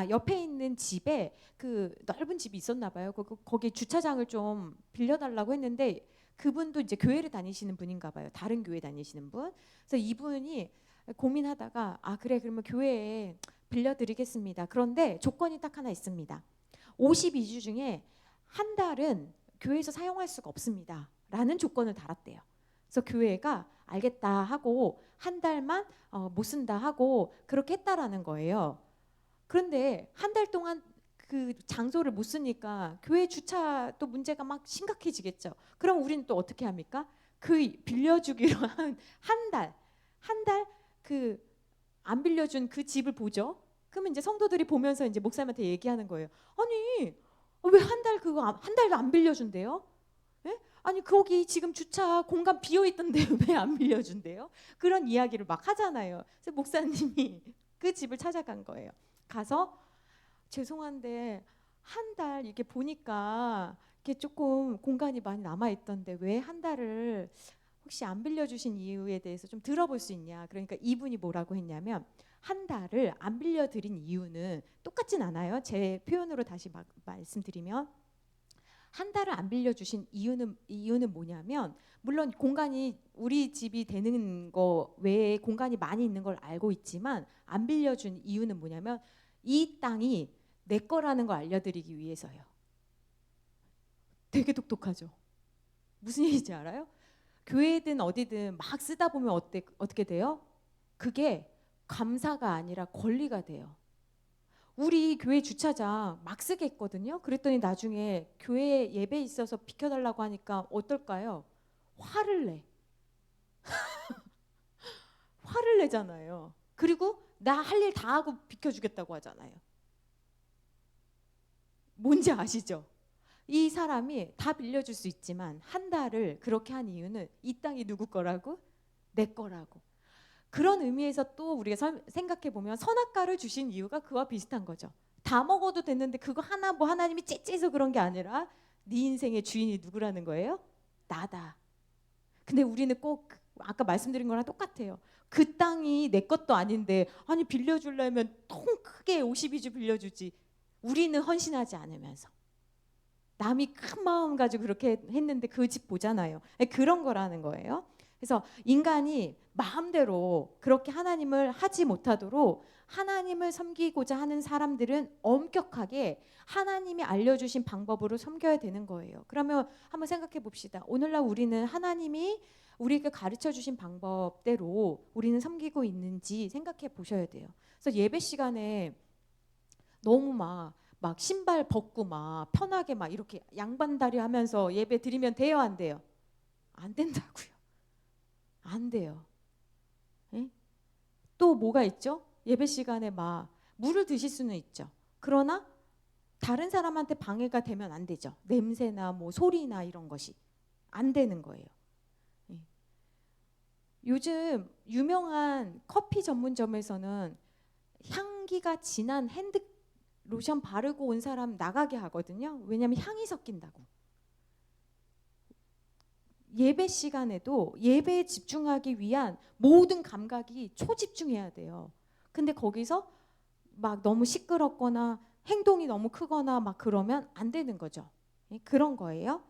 옆에 있는 집에 그 넓은 집이 있었나 봐요. 거기 주차장을 좀 빌려달라고 했는데, 그분도 이제 교회를 다니시는 분인가 봐요. 다른 교회 다니시는 분. 그래서 이분이 고민하다가, 그래, 그러면 교회에 빌려드리겠습니다. 그런데 조건이 딱 하나 있습니다. 52주 중에 한 달은 교회에서 사용할 수가 없습니다. 라는 조건을 달았대요. 그래서 교회가 알겠다 하고 한 달만 못 쓴다 하고 그렇게 했다라는 거예요. 그런데 한 달 동안 그 장소를 못 쓰니까 교회 주차도 문제가 막 심각해지겠죠. 그럼 우리는 또 어떻게 합니까? 그 빌려주기로 한 달 그 안 빌려준 그 집을 보죠. 그러면 이제 성도들이 보면서 이제 목사님한테 얘기하는 거예요. 아니, 왜 한 달도 안 빌려준대요? 예? 아니, 거기 지금 주차 공간 비어 있던데 왜 안 빌려준대요? 그런 이야기를 막 하잖아요. 그래서 목사님이 그 집을 찾아간 거예요. 가서, 죄송한데 한 달 이게 보니까 이게 조금 공간이 많이 남아 있던데 왜 한 달을 혹시 안 빌려주신 이유에 대해서 좀 들어볼 수 있냐. 그러니까 이분이 뭐라고 했냐면, 한 달을 안 빌려드린 이유는 똑같진 않아요. 제 표현으로 다시 말씀드리면, 한 달을 안 빌려주신 이유는 뭐냐면, 물론 공간이 우리 집이 되는 거 외에 공간이 많이 있는 걸 알고 있지만, 안 빌려준 이유는 뭐냐면, 이 땅이 내 거라는 걸 알려드리기 위해서요. 되게 똑똑하죠. 무슨 얘기인지 알아요? 교회든 어디든 막 쓰다 보면 어떻게 돼요? 그게 감사가 아니라 권리가 돼요. 우리 교회 주차장 막 쓰게 했거든요. 그랬더니 나중에 교회 예배 있어서 비켜달라고 하니까 어떨까요? 화를 내. 화를 내잖아요. 그리고 나 할 일 다 하고 비켜주겠다고 하잖아요. 뭔지 아시죠? 이 사람이 다 빌려줄 수 있지만 한 달을 그렇게 한 이유는 이 땅이 누구 거라고? 내 거라고. 그런 의미에서 또 우리가 생각해 보면, 선악과를 주신 이유가 그와 비슷한 거죠. 다 먹어도 됐는데 그거 하나 뭐 하나님이 째째서 그런 게 아니라 네 인생의 주인이 누구라는 거예요? 나다. 근데 우리는 꼭 아까 말씀드린 거랑 똑같아요. 그 땅이 내 것도 아닌데, 아니 빌려주려면 통 크게 52주 빌려주지. 우리는 헌신하지 않으면서. 남이 큰 마음 가지고 그렇게 했는데 그 집 보잖아요. 그런 거라는 거예요. 그래서 인간이 마음대로 그렇게 하나님을 하지 못하도록, 하나님을 섬기고자 하는 사람들은 엄격하게 하나님이 알려주신 방법으로 섬겨야 되는 거예요. 그러면 한번 생각해 봅시다. 오늘날 우리는 하나님이 우리에게 가르쳐 주신 방법대로 우리는 섬기고 있는지 생각해 보셔야 돼요. 그래서 예배 시간에 너무 막 신발 벗고 막 편하게 막 이렇게 양반다리 하면서 예배 드리면 돼요, 안 돼요? 안 된다고요. 안 돼요. 예? 또 뭐가 있죠? 예배 시간에 막 물을 드실 수는 있죠. 그러나 다른 사람한테 방해가 되면 안 되죠. 냄새나 뭐 소리나 이런 것이 안 되는 거예요. 예. 요즘 유명한 커피 전문점에서는 향기가 진한 핸드 로션 바르고 온 사람 나가게 하거든요. 왜냐하면 향이 섞인다고. 예배 시간에도 예배에 집중하기 위한 모든 감각이 초집중해야 돼요. 근데 거기서 막 너무 시끄럽거나 행동이 너무 크거나 막 그러면 안 되는 거죠. 그런 거예요.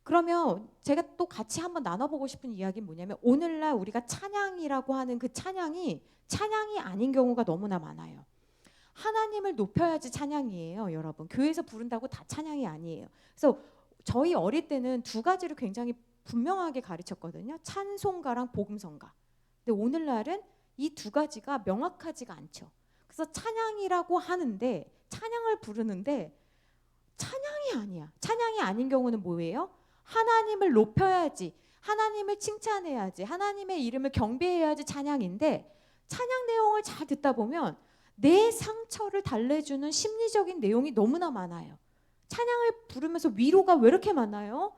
그러면 제가 또 같이 한번 나눠보고 싶은 이야기는 뭐냐면, 오늘날 우리가 찬양이라고 하는 그 찬양이 아닌 경우가 너무나 많아요. 하나님을 높여야지 찬양이에요, 여러분. 교회에서 부른다고 다 찬양이 아니에요. 그래서 저희 어릴 때는 두 가지를 굉장히 분명하게 가르쳤거든요. 찬송가랑 복음성가. 근데 오늘날은 이 두 가지가 명확하지가 않죠. 그래서 찬양이라고 하는데, 찬양을 부르는데 찬양이 아니야. 찬양이 아닌 경우는 뭐예요? 하나님을 높여야지, 하나님을 칭찬해야지, 하나님의 이름을 경배해야지 찬양인데, 찬양 내용을 잘 듣다 보면 내 상처를 달래주는 심리적인 내용이 너무나 많아요. 찬양을 부르면서 위로가 왜 이렇게 많아요?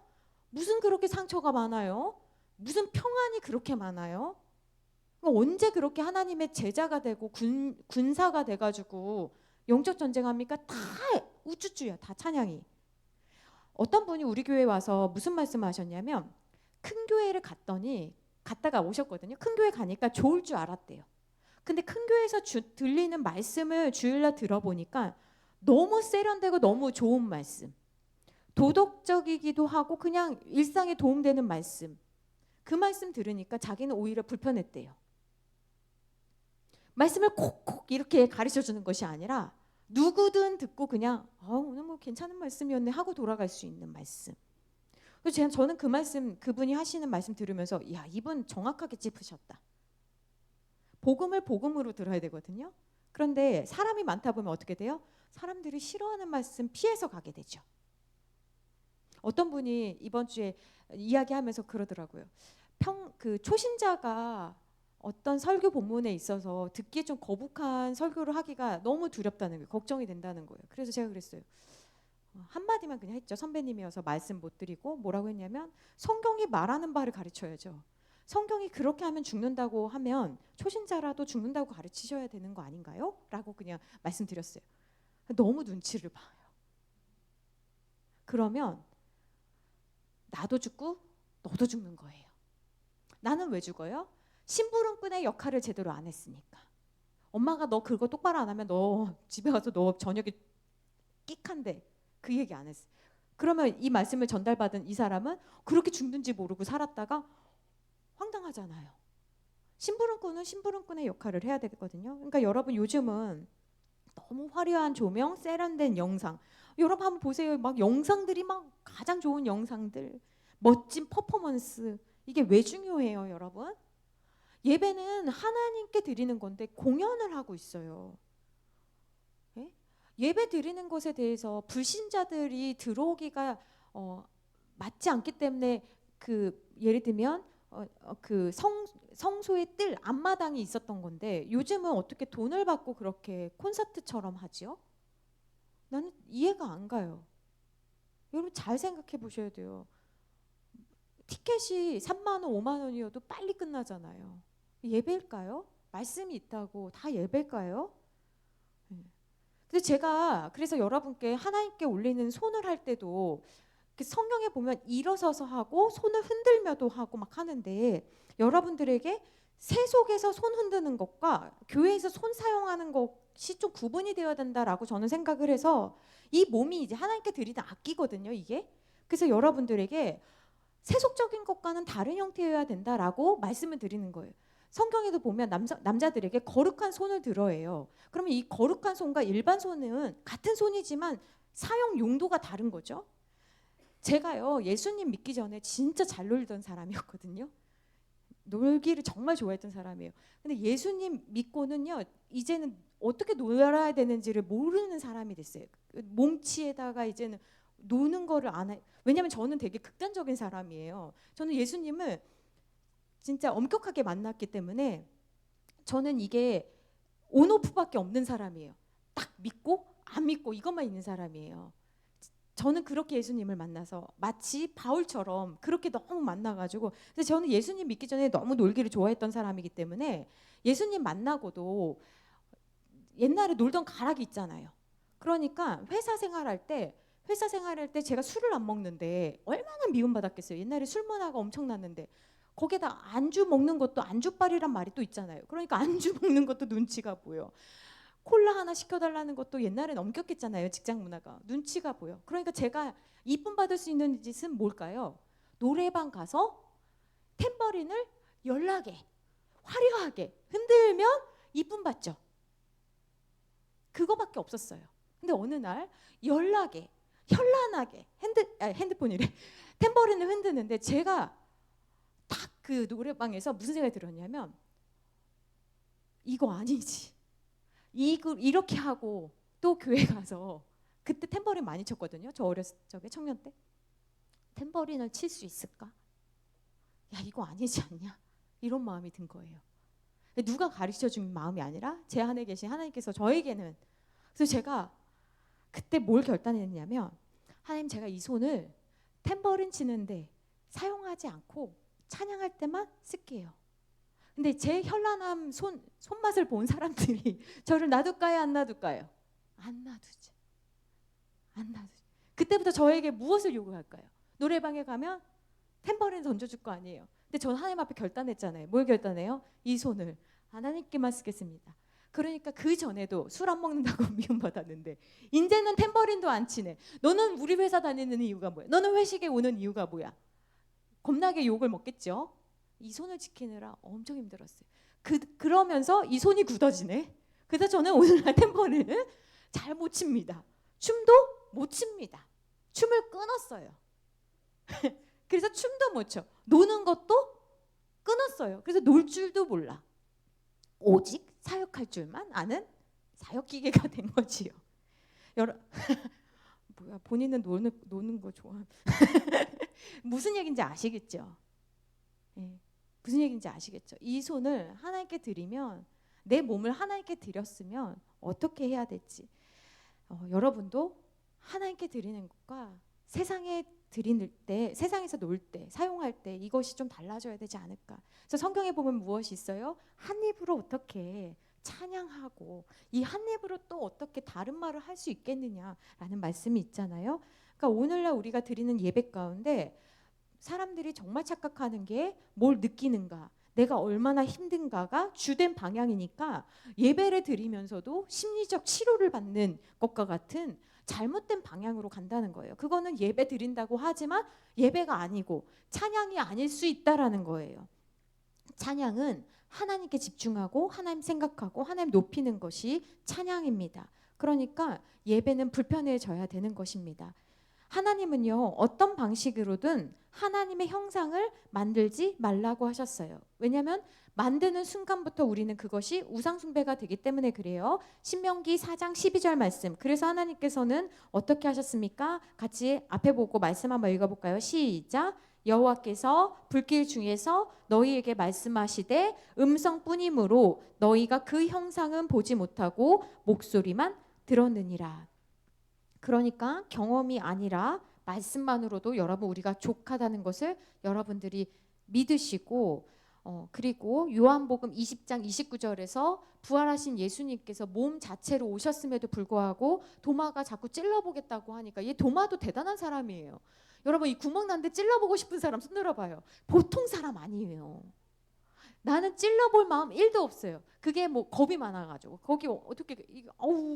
무슨 그렇게 상처가 많아요? 무슨 평안이 그렇게 많아요? 언제 그렇게 하나님의 제자가 되고 군사가 돼가지고 영적 전쟁합니까? 다 우쭈쭈야, 다 찬양이. 어떤 분이 우리 교회에 와서 무슨 말씀을 하셨냐면, 큰 교회를 갔다가 오셨거든요. 큰 교회 가니까 좋을 줄 알았대요. 근데 큰 교회에서 들리는 말씀을 주일날 들어보니까 너무 세련되고 너무 좋은 말씀, 도덕적이기도 하고 그냥 일상에 도움되는 말씀, 그 말씀 들으니까 자기는 오히려 불편했대요. 말씀을 콕콕 이렇게 가르쳐주는 것이 아니라 누구든 듣고 그냥 오늘 뭐 괜찮은 말씀이었네 하고 돌아갈 수 있는 말씀. 그래서 저는 그 말씀, 그분이 하시는 말씀 들으면서, 야, 이분 정확하게 짚으셨다. 복음을 복음으로 들어야 되거든요. 그런데 사람이 많다 보면 어떻게 돼요? 사람들이 싫어하는 말씀 피해서 가게 되죠. 어떤 분이 이번 주에 이야기하면서 그러더라고요. 그 초신자가 어떤 설교 본문에 있어서 듣기에 좀 거북한 설교를 하기가 너무 두렵다는 거예요. 걱정이 된다는 거예요. 그래서 제가 그랬어요. 한마디만 그냥 했죠. 선배님이어서 말씀 못 드리고, 뭐라고 했냐면, 성경이 말하는 바를 가르쳐야죠. 성경이 그렇게 하면 죽는다고 하면 초신자라도 죽는다고 가르치셔야 되는 거 아닌가요? 라고 그냥 말씀드렸어요. 너무 눈치를 봐요. 그러면 나도 죽고 너도 죽는 거예요. 나는 왜 죽어요? 심부름꾼의 역할을 제대로 안 했으니까. 엄마가 너 그거 똑바로 안 하면 너 집에 가서 너 저녁에 끽한데, 그 얘기 안 했어. 그러면 이 말씀을 전달받은 이 사람은 그렇게 죽는지 모르고 살았다가 황당하잖아요. 심부름꾼은 심부름꾼의 역할을 해야 되거든요. 그러니까 여러분, 요즘은 너무 화려한 조명, 세련된 영상, 여러분 한번 보세요. 막 영상들이 막 가장 좋은 영상들, 멋진 퍼포먼스, 이게 왜 중요해요, 여러분? 예배는 하나님께 드리는 건데 공연을 하고 있어요. 예? 예배 드리는 것에 대해서 불신자들이 들어오기가 맞지 않기 때문에, 예를 들면 그 성소의 뜰 앞마당이 있었던 건데, 요즘은 어떻게 돈을 받고 그렇게 콘서트처럼 하지요? 나는 이해가 안 가요. 여러분 잘 생각해 보셔야 돼요. 티켓이 3만 원, 5만 원이어도 빨리 끝나잖아요. 예배일까요? 말씀이 있다고 다 예배일까요? 근데 제가 그래서 여러분께 하나님께 올리는 손을 할 때도 성경에 보면 일어서서 하고 손을 흔들며도 하고 막 하는데, 여러분들에게 세속에서 손 흔드는 것과 교회에서 손 사용하는 것이 좀 구분이 되어야 된다라고 저는 생각을 해서, 이 몸이 이제 하나님께 드리는 악기거든요, 이게. 그래서 여러분들에게 세속적인 것과는 다른 형태여야 된다라고 말씀을 드리는 거예요. 성경에도 보면 남자들에게 거룩한 손을 들어해요. 그러면 이 거룩한 손과 일반 손은 같은 손이지만 사용 용도가 다른 거죠. 제가요, 예수님 믿기 전에 진짜 잘 놀던 사람이었거든요. 놀기를 정말 좋아했던 사람이에요. 근데 예수님 믿고는요, 이제는 어떻게 놀아야 되는지를 모르는 사람이 됐어요. 몸치에다가 이제는 노는 거를 안 해. 왜냐면 저는 되게 극단적인 사람이에요. 저는 예수님을 진짜 엄격하게 만났기 때문에 저는 이게 온오프밖에 없는 사람이에요. 딱 믿고 안 믿고 이것만 있는 사람이에요. 저는 그렇게 예수님을 만나서 마치 바울처럼 그렇게 너무 만나가지고, 근데 저는 예수님 믿기 전에 너무 놀기를 좋아했던 사람이기 때문에 예수님 만나고도 옛날에 놀던 가락이 있잖아요. 그러니까 회사 생활할 때 제가 술을 안 먹는데 얼마나 미움받았겠어요. 옛날에 술 문화가 엄청났는데 거기다 안주 먹는 것도 안주빨이란 말이 또 있잖아요. 그러니까 안주 먹는 것도 눈치가 보여. 콜라 하나 시켜달라는 것도 옛날엔 엄격했잖아요. 직장 문화가. 눈치가 보여. 그러니까 제가 이쁨 받을 수 있는 짓은 뭘까요? 노래방 가서 탬버린을 연락에 화려하게 흔들면 이쁨 받죠. 그거밖에 없었어요. 근데 어느 날 연락에 현란하게 핸드폰이래 탬버린을 흔드는데 제가 딱 그 노래방에서 무슨 생각이 들었냐면 이거 아니지. 이렇게 하고 또 교회 가서 그때 탬버린 많이 쳤거든요. 저 어렸을 적에 청년 때 탬버린을 칠 수 있을까? 야 이거 아니지 않냐? 이런 마음이 든 거예요. 누가 가르쳐준 마음이 아니라 제 안에 계신 하나님께서 저에게는. 그래서 제가 그때 뭘 결단했냐면 하나님 제가 이 손을 탬버린 치는데 사용하지 않고 찬양할 때만 쓸게요. 근데 제 현란함 손맛을 본 사람들이 저를 놔둘까요? 안 놔둘까요? 안 놔두지. 안 놔두지. 그때부터 저에게 무엇을 요구할까요? 노래방에 가면 탬버린 던져줄 거 아니에요. 근데 저는 하나님 앞에 결단했잖아요. 뭘 결단해요? 이 손을 하나님께만 쓰겠습니다. 그러니까 그 전에도 술 안 먹는다고 미움받았는데 이제는 탬버린도 안 치네. 너는 우리 회사 다니는 이유가 뭐야? 너는 회식에 오는 이유가 뭐야? 겁나게 욕을 먹겠죠. 이 손을 지키느라 엄청 힘들었어요. 그러면서 이 손이 굳어지네. 그래서 저는 오늘날 탬버린을 잘 못 칩니다. 춤도 못 춥니다. 춤을 끊었어요. 그래서 춤도 못 춰. 노는 것도 끊었어요. 그래서 놀 줄도 몰라. 오직 사역할 줄만 아는 사역기계가 된 거지요. 뭐야, 본인은 노는 거 좋아. 무슨 얘기인지 아시겠죠? 네. 무슨 얘기인지 아시겠죠? 이 손을 하나님께 드리면, 내 몸을 하나님께 드렸으면 어떻게 해야 될지, 여러분도 하나님께 드리는 것과 세상에 드릴 때, 세상에서 놀 때, 사용할 때 이것이 좀 달라져야 되지 않을까. 그래서 성경에 보면 무엇이 있어요? 한 입으로 어떻게 찬양하고 이 한 입으로 또 어떻게 다른 말을 할 수 있겠느냐라는 말씀이 있잖아요. 그러니까 오늘날 우리가 드리는 예배 가운데 사람들이 정말 착각하는 게 뭘 느끼는가, 내가 얼마나 힘든가가 주된 방향이니까 예배를 드리면서도 심리적 치료를 받는 것과 같은 잘못된 방향으로 간다는 거예요. 그거는 예배 드린다고 하지만 예배가 아니고 찬양이 아닐 수 있다라는 거예요. 찬양은 하나님께 집중하고 하나님 생각하고 하나님 높이는 것이 찬양입니다. 그러니까 예배는 불편해져야 되는 것입니다. 하나님은요, 어떤 방식으로든 하나님의 형상을 만들지 말라고 하셨어요. 왜냐하면 만드는 순간부터 우리는 그것이 우상숭배가 되기 때문에 그래요. 신명기 4장 12절 말씀. 그래서 하나님께서는 어떻게 하셨습니까? 같이 앞에 보고 말씀 한번 읽어볼까요? 시작. 여호와께서 불길 중에서 너희에게 말씀하시되 음성뿐이므로 너희가 그 형상은 보지 못하고 목소리만 들었느니라. 그러니까 경험이 아니라 말씀만으로도 여러분 우리가 족하다는 것을 여러분들이 믿으시고, 그리고 요한복음 20장 29절에서 부활하신 예수님께서 몸 자체로 오셨음에도 불구하고 도마가 자꾸 찔러보겠다고 하니까, 얘 도마도 대단한 사람이에요. 여러분 이 구멍 난데 찔러보고 싶은 사람 손 들어봐요. 보통 사람 아니에요. 나는 찔러볼 마음 1도 없어요. 그게 뭐 겁이 많아가지고 거기 어떻게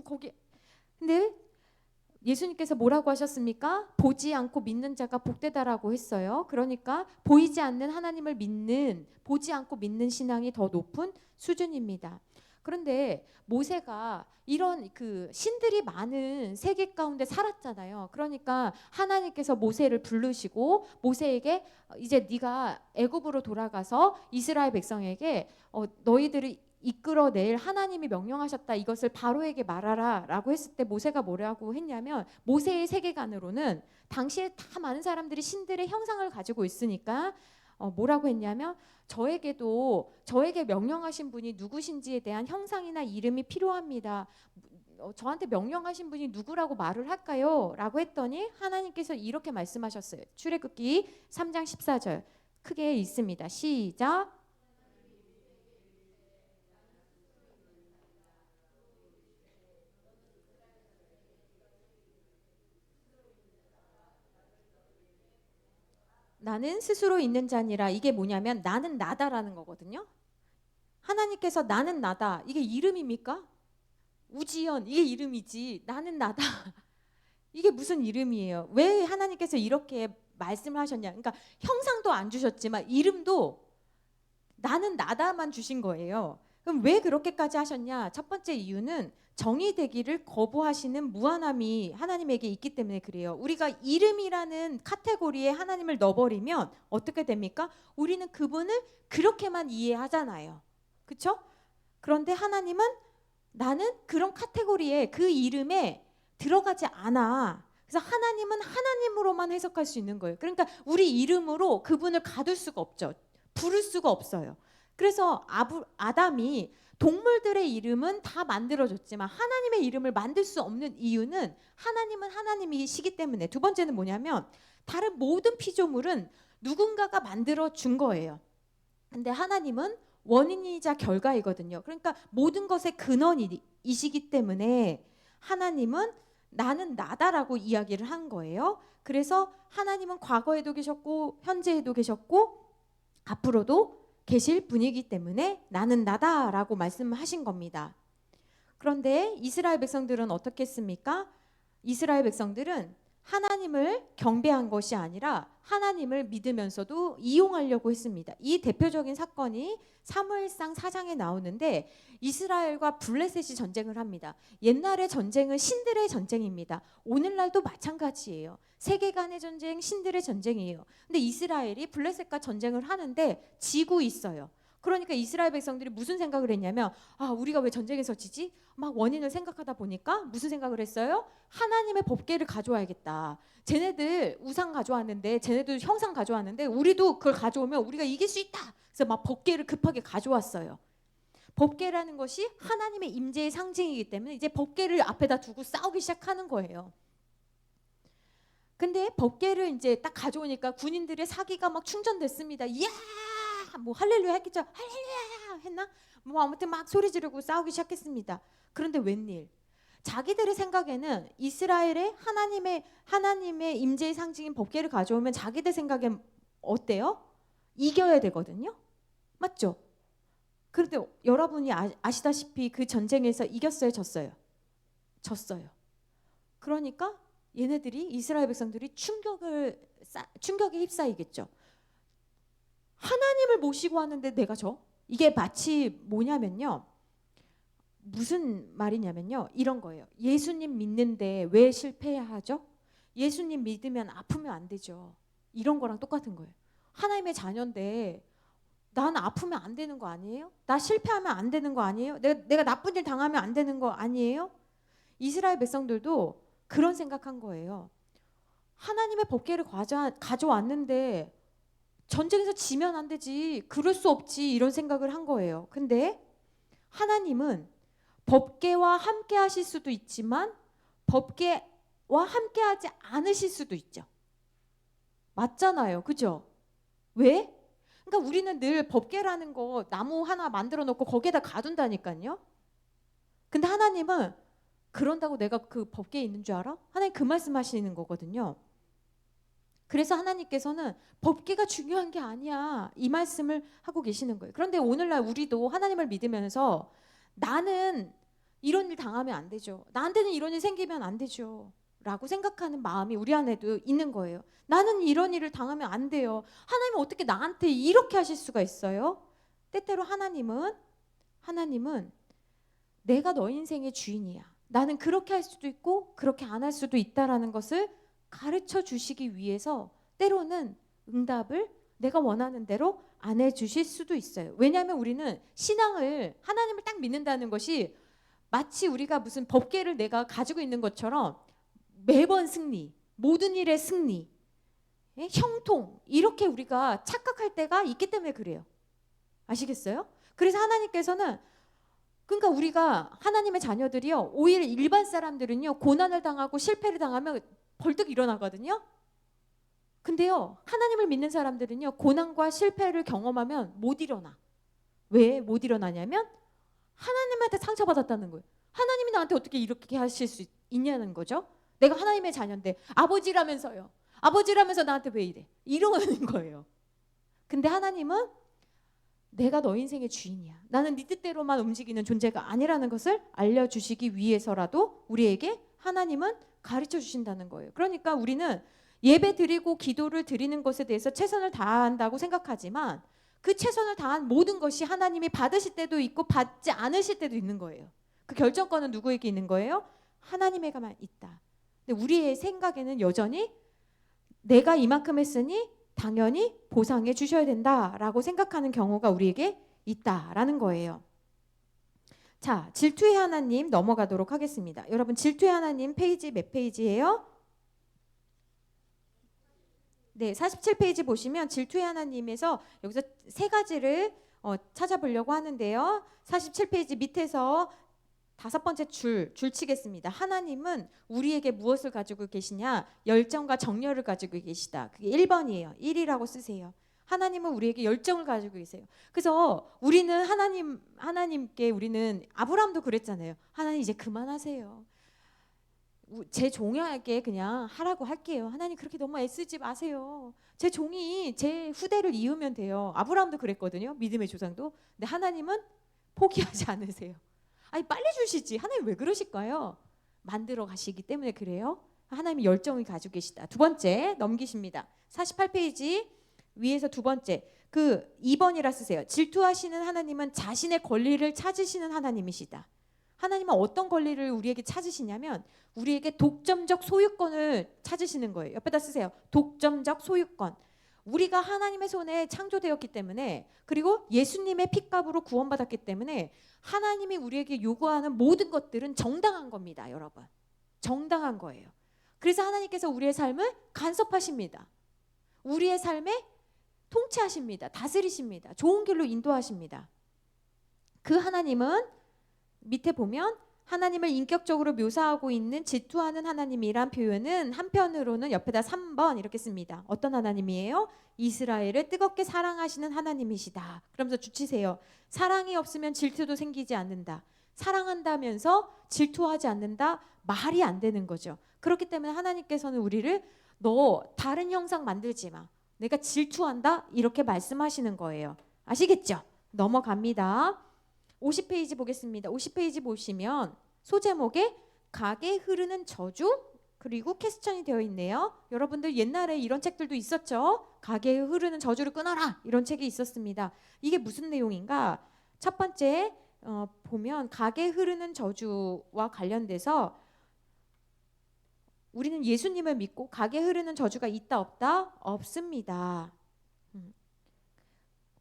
거기. 근데 예수님께서 뭐라고 하셨습니까? 보지 않고 믿는 자가 복되다라고 했어요. 그러니까 보이지 않는 하나님을 믿는, 보지 않고 믿는 신앙이 더 높은 수준입니다. 그런데 모세가 이런 그 신들이 많은 세계 가운데 살았잖아요. 그러니까 하나님께서 모세를 부르시고 모세에게 이제 네가 애굽으로 돌아가서 이스라엘 백성에게 너희들을 이끌어낼 하나님이 명령하셨다, 이것을 바로에게 말하라 라고 했을 때 모세가 뭐라고 했냐면, 모세의 세계관으로는 당시에 다 많은 사람들이 신들의 형상을 가지고 있으니까 뭐라고 했냐면, 저에게 명령하신 분이 누구신지에 대한 형상이나 이름이 필요합니다. 저한테 명령하신 분이 누구라고 말을 할까요? 라고 했더니 하나님께서 이렇게 말씀하셨어요. 출애굽기 3장 14절 크게 읽습니다. 시작. 나는 스스로 있는 자니라. 이게 뭐냐면 나는 나다라는 거거든요. 하나님께서 나는 나다. 이게 이름입니까? 우지연 이게 이름이지. 나는 나다. 이게 무슨 이름이에요? 왜 하나님께서 이렇게 말씀을 하셨냐? 그러니까 형상도 안 주셨지만 이름도 나는 나다만 주신 거예요. 그럼 왜 그렇게까지 하셨냐? 첫 번째 이유는 정의되기를 거부하시는 무한함이 하나님에게 있기 때문에 그래요. 우리가 이름이라는 카테고리에 하나님을 넣어버리면 어떻게 됩니까? 우리는 그분을 그렇게만 이해하잖아요. 그렇죠? 그런데 하나님은 나는 그런 카테고리에 그 이름에 들어가지 않아. 그래서 하나님은 하나님으로만 해석할 수 있는 거예요. 그러니까 우리 이름으로 그분을 가둘 수가 없죠. 부를 수가 없어요. 그래서 아담이 동물들의 이름은 다 만들어줬지만 하나님의 이름을 만들 수 없는 이유는 하나님은 하나님이시기 때문에. 두 번째는 뭐냐면 다른 모든 피조물은 누군가가 만들어 준 거예요. 근데 하나님은 원인이자 결과이거든요. 그러니까 모든 것의 근원이시기 때문에 하나님은 나는 나다라고 이야기를 한 거예요. 그래서 하나님은 과거에도 계셨고 현재에도 계셨고 앞으로도 계실 분이기 때문에 나는 나다라고 말씀하신 겁니다. 그런데 이스라엘 백성들은 어떻게 했습니까? 이스라엘 백성들은 하나님을 경배한 것이 아니라 하나님을 믿으면서도 이용하려고 했습니다. 이 대표적인 사건이 사무엘상 4장에 나오는데 이스라엘과 블레셋이 전쟁을 합니다. 옛날의 전쟁은 신들의 전쟁입니다. 오늘날도 마찬가지예요. 세계 간의 전쟁, 신들의 전쟁이에요. 근데 이스라엘이 블레셋과 전쟁을 하는데 지고 있어요. 그러니까 이스라엘 백성들이 무슨 생각을 했냐면 우리가 왜 전쟁에서 지지? 막 원인을 생각하다 보니까 무슨 생각을 했어요? 하나님의 법궤를 가져와야겠다. 쟤네들 우상 가져왔는데 쟤네들 형상 가져왔는데 우리도 그걸 가져오면 우리가 이길 수 있다. 그래서 막 법궤를 급하게 가져왔어요. 법궤라는 것이 하나님의 임재의 상징이기 때문에 이제 법궤를 앞에다 두고 싸우기 시작하는 거예요. 근데 법궤를 이제 딱 가져오니까 군인들의 사기가 막 충전됐습니다. 이야! 뭐 할렐루야 했겠죠? 할렐루야 했나? 뭐 아무튼 막 소리 지르고 싸우기 시작했습니다. 그런데 웬일? 자기들의 생각에는 이스라엘의 하나님의 임재의 상징인 법궤를 가져오면 자기들 생각엔 어때요? 이겨야 되거든요. 맞죠? 그런데 여러분이 아시다시피 그 전쟁에서 이겼어요, 졌어요? 졌어요. 그러니까 얘네들이 이스라엘 백성들이 충격에 휩싸이겠죠. 하나님을 모시고 하는데 내가 이게 마치 뭐냐면요. 무슨 말이냐면요. 이런 거예요. 예수님 믿는데 왜 실패하죠? 예수님 믿으면 아프면 안 되죠. 이런 거랑 똑같은 거예요. 하나님의 자녀인데 난 아프면 안 되는 거 아니에요? 나 실패하면 안 되는 거 아니에요? 내가 나쁜 일 당하면 안 되는 거 아니에요? 이스라엘 백성들도 그런 생각한 거예요. 하나님의 법궤를 가져왔는데 전쟁에서 지면 안 되지. 그럴 수 없지. 이런 생각을 한 거예요. 근데 하나님은 법궤와 함께 하실 수도 있지만 법궤와 함께 하지 않으실 수도 있죠. 맞잖아요. 그죠? 왜? 그러니까 우리는 늘 법궤라는 거 나무 하나 만들어 놓고 거기에다 가둔다니까요. 근데 하나님은 그런다고 내가 그 법궤에 있는 줄 알아? 하나님 그 말씀하시는 거거든요. 그래서 하나님께서는 법궤가 중요한 게 아니야. 이 말씀을 하고 계시는 거예요. 그런데 오늘날 우리도 하나님을 믿으면서 나는 이런 일 당하면 안 되죠. 나한테는 이런 일 생기면 안 되죠. 라고 생각하는 마음이 우리 안에도 있는 거예요. 나는 이런 일을 당하면 안 돼요. 하나님은 어떻게 나한테 이렇게 하실 수가 있어요? 때때로 하나님은 내가 너 인생의 주인이야. 나는 그렇게 할 수도 있고 그렇게 안 할 수도 있다라는 것을 가르쳐 주시기 위해서 때로는 응답을 내가 원하는 대로 안 해주실 수도 있어요. 왜냐하면 우리는 신앙을 하나님을 딱 믿는다는 것이 마치 우리가 무슨 법궤를 내가 가지고 있는 것처럼 매번 승리, 모든 일의 승리, 형통 이렇게 우리가 착각할 때가 있기 때문에 그래요. 아시겠어요? 그래서 하나님께서는 그러니까 우리가 하나님의 자녀들이요, 오히려 일반 사람들은요 고난을 당하고 실패를 당하면 벌떡 일어나거든요. 근데요 하나님을 믿는 사람들은요 고난과 실패를 경험하면 못 일어나. 왜 못 일어나냐면 하나님한테 상처받았다는 거예요. 하나님이 나한테 어떻게 이렇게 하실 수 있냐는 거죠. 내가 하나님의 자녀인데 아버지라면서요. 아버지라면서 나한테 왜 이래? 이러는 거예요. 근데 하나님은 내가 너 인생의 주인이야. 나는 네 뜻대로만 움직이는 존재가 아니라는 것을 알려주시기 위해서라도 우리에게 하나님은 가르쳐 주신다는 거예요. 그러니까 우리는 예배 드리고 기도를 드리는 것에 대해서 최선을 다한다고 생각하지만 그 최선을 다한 모든 것이 하나님이 받으실 때도 있고 받지 않으실 때도 있는 거예요. 그 결정권은 누구에게 있는 거예요? 하나님에게만 있다. 근데 우리의 생각에는 여전히 내가 이만큼 했으니 당연히 보상해 주셔야 된다라고 생각하는 경우가 우리에게 있다라는 거예요. 자, 질투의 하나님 넘어가도록 하겠습니다. 여러분 질투의 하나님 페이지 몇 페이지예요? 네, 47페이지 보시면 질투의 하나님에서 여기서 세 가지를 찾아보려고 하는데요. 47페이지 밑에서 다섯 번째 줄 치겠습니다. 하나님은 우리에게 무엇을 가지고 계시냐? 열정과 정열을 가지고 계시다. 그게 1번이에요. 1이라고 쓰세요. 하나님은 우리에게 열정을 가지고 계세요. 그래서 우리는 하나님께 우리는 아브라함도 그랬잖아요. 하나님 이제 그만하세요. 제 종에게 그냥 하라고 할게요. 하나님 그렇게 너무 애쓰지 마세요. 제 종이 제 후대를 이으면 돼요. 아브라함도 그랬거든요. 믿음의 조상도. 근데 하나님은 포기하지 않으세요. 아니 빨리 주시지. 하나님 왜 그러실까요? 만들어 가시기 때문에 그래요. 하나님이 열정을 가지고 계시다. 두 번째 넘기십니다. 48페이지 위에서 두 번째 그 2번이라 쓰세요. 질투하시는 하나님은 자신의 권리를 찾으시는 하나님이시다. 하나님은 어떤 권리를 우리에게 찾으시냐면 우리에게 독점적 소유권을 찾으시는 거예요. 옆에다 쓰세요. 독점적 소유권. 우리가 하나님의 손에 창조되었기 때문에 그리고 예수님의 핏값으로 구원받았기 때문에 하나님이 우리에게 요구하는 모든 것들은 정당한 겁니다. 여러분. 정당한 거예요. 그래서 하나님께서 우리의 삶을 간섭하십니다. 우리의 삶에 통치하십니다. 다스리십니다. 좋은 길로 인도하십니다. 그 하나님은 밑에 보면 하나님을 인격적으로 묘사하고 있는 질투하는 하나님이란 표현은 한편으로는 옆에다 3번 이렇게 씁니다. 어떤 하나님이에요? 이스라엘을 뜨겁게 사랑하시는 하나님이시다. 그러면서 주치세요. 사랑이 없으면 질투도 생기지 않는다. 사랑한다면서 질투하지 않는다? 말이 안 되는 거죠. 그렇기 때문에 하나님께서는 우리를 너 다른 형상 만들지 마. 내가 질투한다? 이렇게 말씀하시는 거예요. 아시겠죠? 넘어갑니다. 50페이지 보겠습니다. 50페이지 보시면 소제목에 각에 흐르는 저주 그리고 퀘스천이 되어 있네요. 여러분들 옛날에 이런 책들도 있었죠. 각에 흐르는 저주를 끊어라 이런 책이 있었습니다. 이게 무슨 내용인가? 첫 번째 보면 각에 흐르는 저주와 관련돼서 우리는 예수님을 믿고 각에 흐르는 저주가 있다 없다? 없습니다.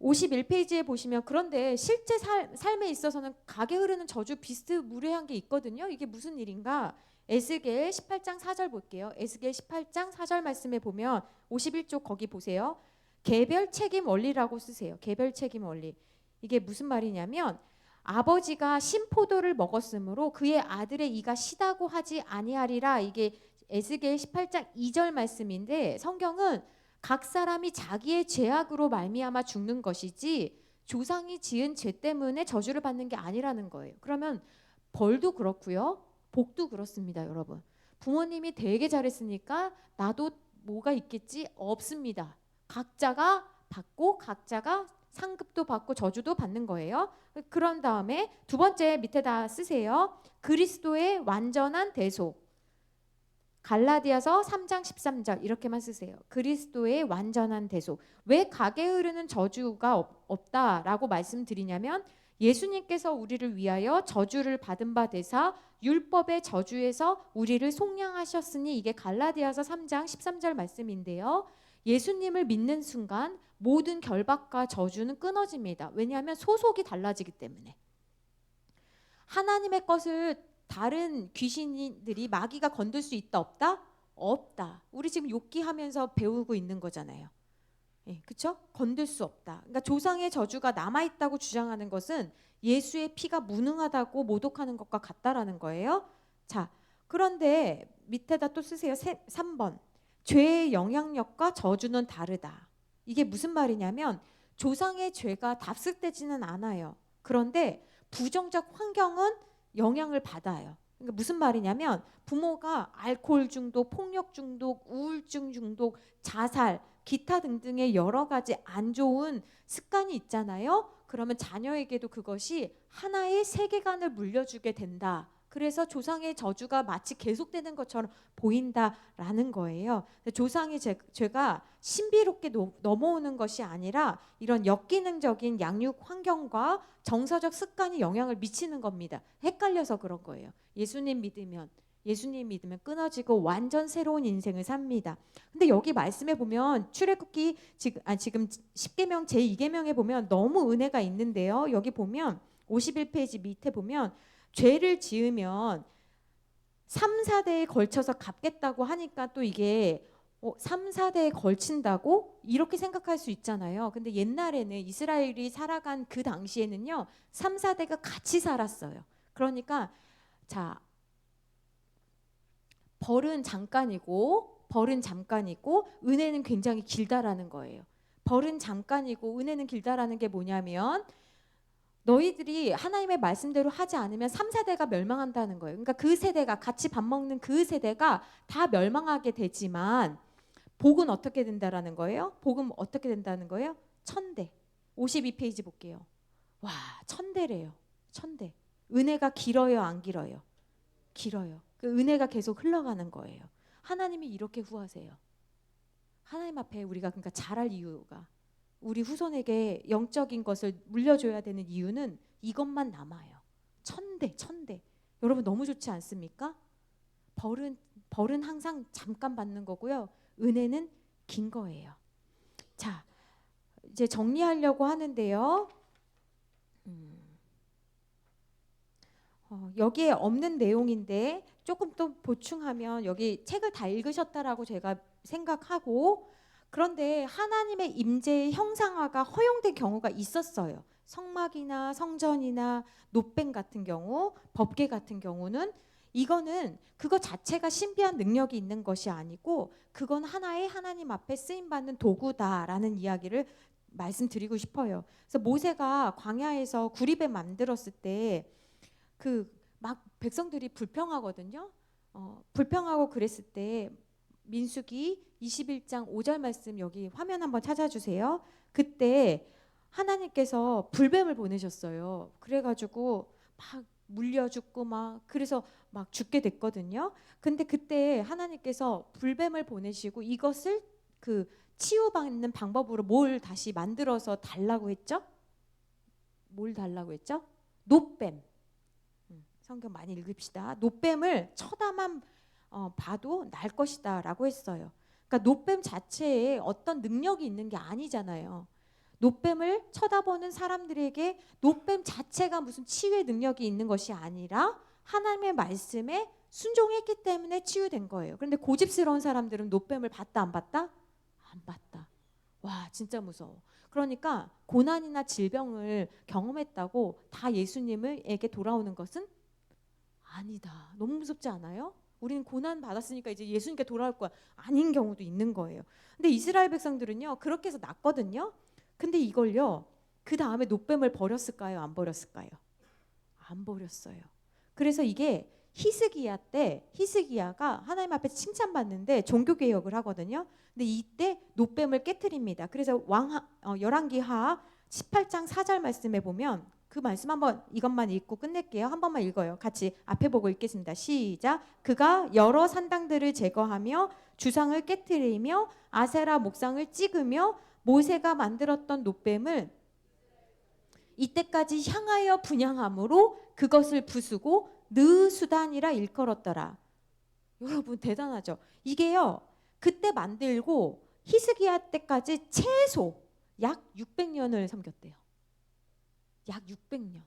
51페이지에 보시면 그런데 실제 삶에 있어서는 각에 흐르는 저주 비스무리한 게 있거든요. 이게 무슨 일인가? 에스겔 18장 4절 볼게요. 에스겔 18장 4절 말씀에 보면 51쪽 거기 보세요. 개별 책임 원리라고 쓰세요. 개별 책임 원리. 이게 무슨 말이냐면 아버지가 신포도를 먹었으므로 그의 아들의 이가 시다고 하지 아니하리라. 이게 에스겔 18장 2절 말씀인데 성경은 각 사람이 자기의 죄악으로 말미암아 죽는 것이지 조상이 지은 죄 때문에 저주를 받는 게 아니라는 거예요. 그러면 벌도 그렇고요. 복도 그렇습니다, 여러분. 부모님이 되게 잘했으니까 나도 뭐가 있겠지? 없습니다. 각자가 받고 각자가 상급도 받고 저주도 받는 거예요. 그런 다음에 두 번째 밑에다 쓰세요. 그리스도의 완전한 대속. 갈라디아서 3장 13절 이렇게만 쓰세요. 그리스도의 완전한 대속. 왜 각에 흐르는 저주가 없다라고 말씀드리냐면 예수님께서 우리를 위하여 저주를 받은 바 되사 율법의 저주에서 우리를 속량하셨으니 이게 갈라디아서 3장 13절 말씀인데요. 예수님을 믿는 순간 모든 결박과 저주는 끊어집니다. 왜냐하면 소속이 달라지기 때문에. 하나님의 것을 다른 귀신들이 마귀가 건들 수 있다 없다? 없다. 우리 지금 욥기 하면서 배우고 있는 거잖아요. 예, 그렇죠? 건들 수 없다. 그러니까 조상의 저주가 남아있다고 주장하는 것은 예수의 피가 무능하다고 모독하는 것과 같다라는 거예요. 자, 그런데 밑에다 또 쓰세요. 3번. 죄의 영향력과 저주는 다르다. 이게 무슨 말이냐면 조상의 죄가 답습되지는 않아요. 그런데 부정적 환경은 영향을 받아요. 그러니까 무슨 말이냐면 부모가 알코올 중독, 폭력 중독, 우울증 중독, 자살, 기타 등등의 여러 가지 안 좋은 습관이 있잖아요. 그러면 자녀에게도 그것이 하나의 세계관을 물려주게 된다. 그래서 조상의 저주가 마치 계속되는 것처럼 보인다라는 거예요. 조상의 죄가 신비롭게 넘어오는 것이 아니라 이런 역기능적인 양육 환경과 정서적 습관이 영향을 미치는 겁니다. 헷갈려서 그런 거예요. 예수님 믿으면 끊어지고 완전 새로운 인생을 삽니다. 근데 여기 말씀에 보면 출애굽기 지금 10계명 제2계명에 보면 너무 은혜가 있는데요. 여기 보면 51페이지 밑에 보면 죄를 지으면 3, 4대에 걸쳐서 갚겠다고 하니까 또 이게 3, 4대에 걸친다고? 이렇게 생각할 수 있잖아요. 근데 옛날에는 이스라엘이 살아간 그 당시에는요. 3, 4대가 같이 살았어요. 그러니까 자, 벌은 잠깐이고 은혜는 굉장히 길다라는 거예요. 벌은 잠깐이고 은혜는 길다라는 게 뭐냐면 너희들이 하나님의 말씀대로 하지 않으면 3, 4대가 멸망한다는 거예요. 그러니까 그 세대가 같이 밥 먹는 그 세대가 다 멸망하게 되지만 복은 어떻게 된다라는 거예요? 복은 어떻게 된다는 거예요? 1000대. 52페이지 볼게요. 와, 1000대래요. 1000대. 은혜가 길어요, 안 길어요? 길어요. 그 은혜가 계속 흘러가는 거예요. 하나님이 이렇게 후하세요. 하나님 앞에 우리가 그러니까 잘할 이유가 우리 후손에게 영적인 것을 물려줘야 되는 이유는 이것만 남아요. 1000대. 여러분 너무 좋지 않습니까? 벌은 항상 잠깐 받는 거고요. 은혜는 긴 거예요. 자, 이제 정리하려고 하는데요. 여기에 없는 내용인데 조금 또 보충하면 여기 책을 다 읽으셨다라고 제가 생각하고 그런데 하나님의 임재의 형상화가 허용된 경우가 있었어요. 성막이나 성전이나 노뱀 같은 경우, 법궤 같은 경우는 이거는 그거 자체가 신비한 능력이 있는 것이 아니고 그건 하나의 하나님 앞에 쓰임받는 도구다라는 이야기를 말씀드리고 싶어요. 그래서 모세가 광야에서 구리배 만들었을 때 그 막 백성들이 불평하거든요. 불평하고 그랬을 때 민수기 21장 5절 말씀 여기 화면 한번 찾아주세요. 그때 하나님께서 불뱀을 보내셨어요. 그래가지고 막 물려 죽고 막 그래서 막 죽게 됐거든요. 근데 그때 하나님께서 불뱀을 보내시고 이것을 그 치유받는 방법으로 뭘 다시 만들어서 달라고 했죠? 뭘 달라고 했죠? 노뱀. 성경 많이 읽읍시다. 노뱀을 쳐다만 봐도 날 것이다 라고 했어요. 그러니까 노뱀 자체에 어떤 능력이 있는 게 아니잖아요. 노뱀을 쳐다보는 사람들에게 노뱀 자체가 무슨 치유의 능력이 있는 것이 아니라 하나님의 말씀에 순종했기 때문에 치유된 거예요. 그런데 고집스러운 사람들은 노뱀을 봤다 안 봤다? 안 봤다. 와, 진짜 무서워. 그러니까 고난이나 질병을 경험했다고 다 예수님에게 돌아오는 것은 아니다. 너무 무섭지 않아요? 우리는 고난 받았으니까 이제 예수님께 돌아올 거야. 아닌 경우도 있는 거예요. 근데 이스라엘 백성들은요. 그렇게 해서 났거든요. 근데 이걸요. 그 다음에 노뱀을 버렸을까요? 안 버렸을까요? 안 버렸어요. 그래서 이게 히스기야 때 히스기야가 하나님 앞에 칭찬받는데 종교개혁을 하거든요. 근데 이때 노뱀을 깨트립니다. 그래서 열왕기하 18장 4절 말씀에 보면 그 말씀 한번 이것만 읽고 끝낼게요. 한 번만 읽어요. 같이 앞에 보고 읽겠습니다. 시작. 그가 여러 산당들을 제거하며 주상을 깨트리며 아세라 목상을 찍으며 모세가 만들었던 노뱀을 이때까지 향하여 분향함으로 그것을 부수고 느수단이라 일컬었더라. 여러분 대단하죠. 이게요. 그때 만들고 히스기야 때까지 최소 약 600년을 섬겼대요. 약 600년.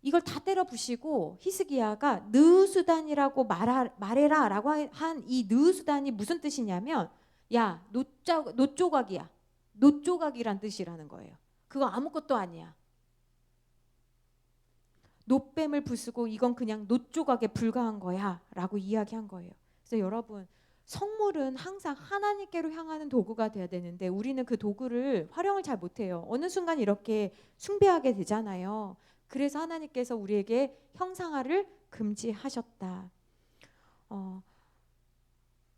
이걸 다 때려 부시고 히스기야가 느수단이라고 말해라 라고 한 이 느수단이 무슨 뜻이냐면 야, 노 조각이야. 노 조각이란 뜻이라는 거예요. 그거 아무것도 아니야. 노뱀을 부수고 이건 그냥 노 조각에 불과한 거야 라고 이야기한 거예요. 그래서 여러분, 성물은 항상 하나님께로 향하는 도구가 돼야 되는데 우리는 그 도구를 활용을 잘 못해요. 어느 순간 이렇게 숭배하게 되잖아요. 그래서 하나님께서 우리에게 형상화를 금지하셨다.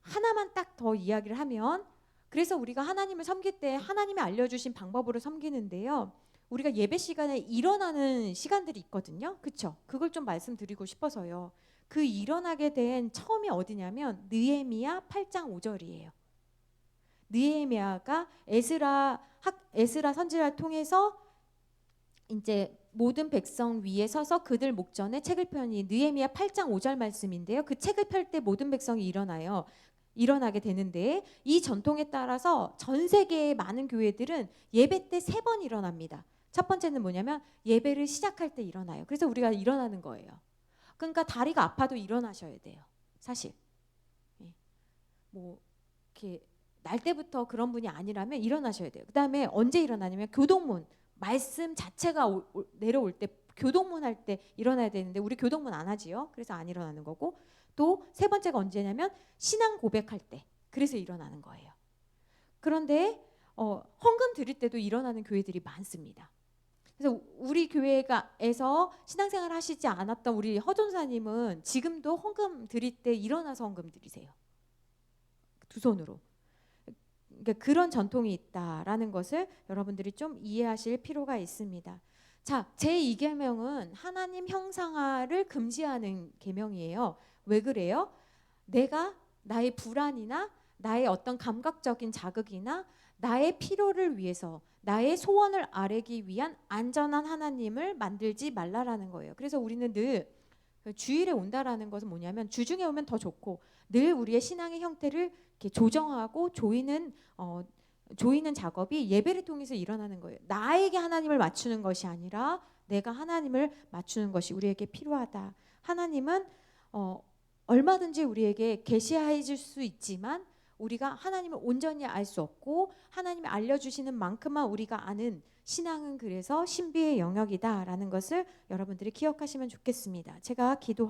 하나만 딱 더 이야기를 하면, 그래서 우리가 하나님을 섬길 때 하나님이 알려주신 방법으로 섬기는데요. 우리가 예배 시간에 일어나는 시간들이 있거든요. 그렇죠? 그걸 좀 말씀드리고 싶어서요. 그 일어나게 된 처음이 어디냐면 느헤미야 8장 5절이에요. 느헤미야가 에스라 선지자를 통해서 이제 모든 백성 위에 서서 그들 목전에 책을 펴니, 느헤미야 8장 5절 말씀인데요. 그 책을 펼 때 모든 백성이 일어나게 되는데, 이 전통에 따라서 전 세계의 많은 교회들은 예배 때 3번 일어납니다. 첫 번째는 뭐냐면 예배를 시작할 때 일어나요. 그래서 우리가 일어나는 거예요. 그러니까 다리가 아파도 일어나셔야 돼요. 사실 뭐 이렇게 날 때부터 그런 분이 아니라면 일어나셔야 돼요. 그 다음에 언제 일어나냐면 교동문, 말씀 자체가 내려올 때, 교동문 할 때 일어나야 되는데 우리 교동문 안 하지요. 그래서 안 일어나는 거고, 또 세 번째가 언제냐면 신앙 고백할 때, 그래서 일어나는 거예요. 그런데 헌금 드릴 때도 일어나는 교회들이 많습니다. 그래서 우리 교회에서 신앙생활 하시지 않았던 우리 허전사님은 지금도 헌금 드릴 때 일어나서 헌금 드리세요. 두 손으로. 그러니까 그런 전통이 있다라는 것을 여러분들이 좀 이해하실 필요가 있습니다. 자, 제2계명은 하나님 형상화를 금지하는 계명이에요. 왜 그래요? 내가 나의 불안이나 나의 어떤 감각적인 자극이나 나의 필요를 위해서, 나의 소원을 아뢰기 위한 안전한 하나님을 만들지 말라라는 거예요. 그래서 우리는 늘 주일에 온다라는 것은 뭐냐면 주중에 오면 더 좋고, 늘 우리의 신앙의 형태를 이렇게 조정하고 조이는 작업이 예배를 통해서 일어나는 거예요. 나에게 하나님을 맞추는 것이 아니라 내가 하나님을 맞추는 것이 우리에게 필요하다. 하나님은 얼마든지 우리에게 계시해 줄 수 있지만 우리가 하나님을 온전히 알 수 없고, 하나님이 알려주시는 만큼만 우리가 아는 신앙은 그래서 신비의 영역이다라는 것을 여러분들이 기억하시면 좋겠습니다. 제가 기도